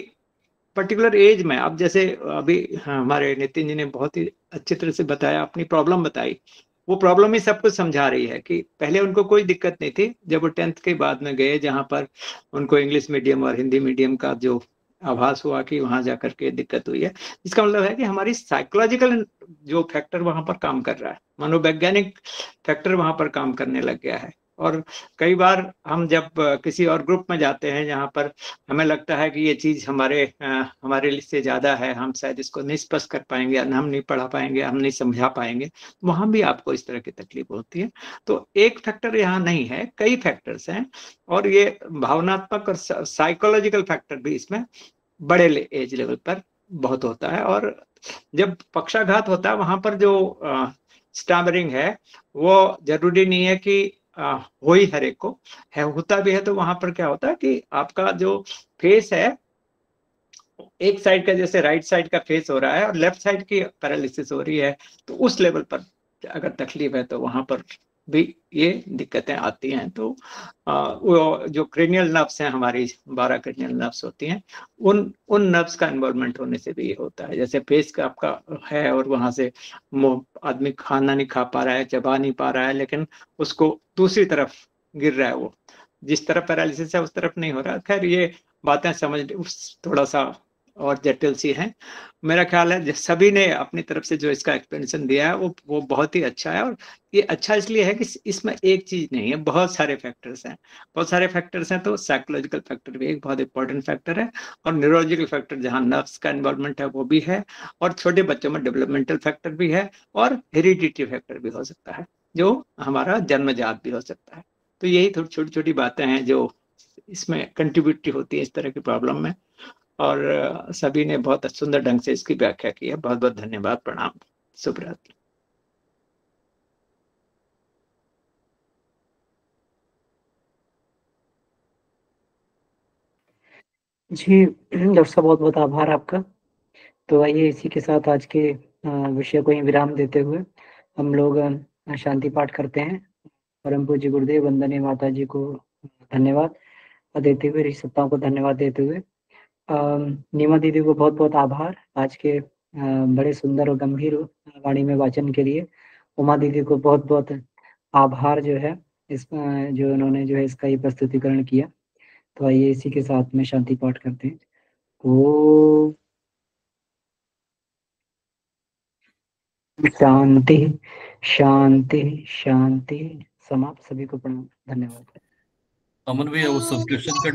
G: पर्टिकुलर एज में, अब जैसे अभी हमारे नितिन जी ने बहुत ही अच्छी तरह से बताया, अपनी प्रॉब्लम बताई, वो प्रॉब्लम ही सब कुछ समझा रही है कि पहले उनको कोई दिक्कत नहीं थी, जब वो 10th के बाद में गए, जहां पर उनको इंग्लिश मीडियम और हिंदी मीडियम का जो आभास हुआ कि वहां जाकर के दिक्कत हुई है, इसका मतलब है कि हमारी साइकोलॉजिकल जो फैक्टर वहां पर काम कर रहा है, मनोवैज्ञानिक फैक्टर वहां पर काम करने लग गया है। और कई बार हम जब किसी और ग्रुप में जाते हैं जहां पर हमें लगता है कि ये चीज हमारे लिए से ज्यादा है, हम शायद इसको नहीं स्पष्ट कर पाएंगे, हम नहीं पढ़ा पाएंगे, हम नहीं समझा पाएंगे, वहां भी आपको इस तरह की तकलीफ होती है। तो एक फैक्टर यहाँ नहीं है, कई फैक्टर्स हैं, और ये भावनात्मक और साइकोलॉजिकल फैक्टर भी इसमें बड़े एज लेवल पर बहुत होता है। और जब पक्षाघात होता है वहां पर जो स्टैमरिंग है, वो जरूरी नहीं है कि हो ही हर एक को है, होता भी है तो वहां पर क्या होता है कि आपका जो फेस है, एक साइड का, जैसे राइट साइड का फेस हो रहा है और लेफ्ट साइड की पैरालिसिस हो रही है, तो उस लेवल पर अगर तकलीफ है तो वहां पर भी ये दिक्कतें आती हैं। तो वो जो क्रेनियल नर्व्स हैं, हमारी 12 क्रेनियल नर्व्स होती हैं, उन नर्व्स का इन्वॉल्वमेंट होने से भी ये होता है। जैसे फेस का आपका है और वहां से आदमी खाना नहीं खा पा रहा है, चबा नहीं पा रहा है, लेकिन उसको दूसरी तरफ गिर रहा है, वो जिस तरफ पैरालिसिस है उस तरफ नहीं हो रहा। खैर ये बातें समझ थोड़ा सा और जटिल सी हैं। मेरा ख्याल है सभी ने अपनी तरफ से जो इसका एक्सप्लेनेशन दिया है वो बहुत ही अच्छा है। और ये अच्छा इसलिए है कि इसमें एक चीज नहीं है, बहुत सारे फैक्टर्स हैं, बहुत सारे फैक्टर्स हैं। तो साइकोलॉजिकल फैक्टर भी एक बहुत इंपॉर्टेंट फैक्टर है, और न्यूरोलॉजिकल फैक्टर जहाँ नर्व्स का इन्वॉल्वमेंट है वो भी है, और छोटे बच्चों में डेवलपमेंटल फैक्टर भी है, और हेरिडिटी फैक्टर भी हो सकता है, जो हमारा जन्मजात भी हो सकता है। तो यही थोड़ी छोटी छोटी बातें हैं जो इसमें कंट्रीब्यूट होती है इस तरह की प्रॉब्लम में। और सभी ने बहुत सुंदर ढंग से इसकी व्याख्या की है। बहुत बहुत धन्यवाद। प्रणाम। शुभ रात्रि।
C: जी डॉक्टर साहब, बहुत बहुत आभार आपका। तो आइए इसी के साथ आज के विषय को ही विराम देते हुए हम लोग शांति पाठ करते हैं। परम पूज्य गुरुदेव वंदनीय माता जी को धन्यवाद देते हुए, ऋषि सत्ताओं को धन्यवाद देते हुए, नीमा दीदी को बहुत बहुत आभार आज के बड़े सुंदर और गंभीर वाणी में वाचन के लिए। उमा दीदी को बहुत बहुत आभार जो है इस जो उन्होंने जो है इसका ये प्रस्तुतिकरण किया। तो आइए इसी के साथ में शांति पाठ करते हैं। ओ शांति शांति शांति। समाप्त। सभी को प्रणाम। धन्यवाद।
I: अमन भैया वो सब्सक्रिप्शन का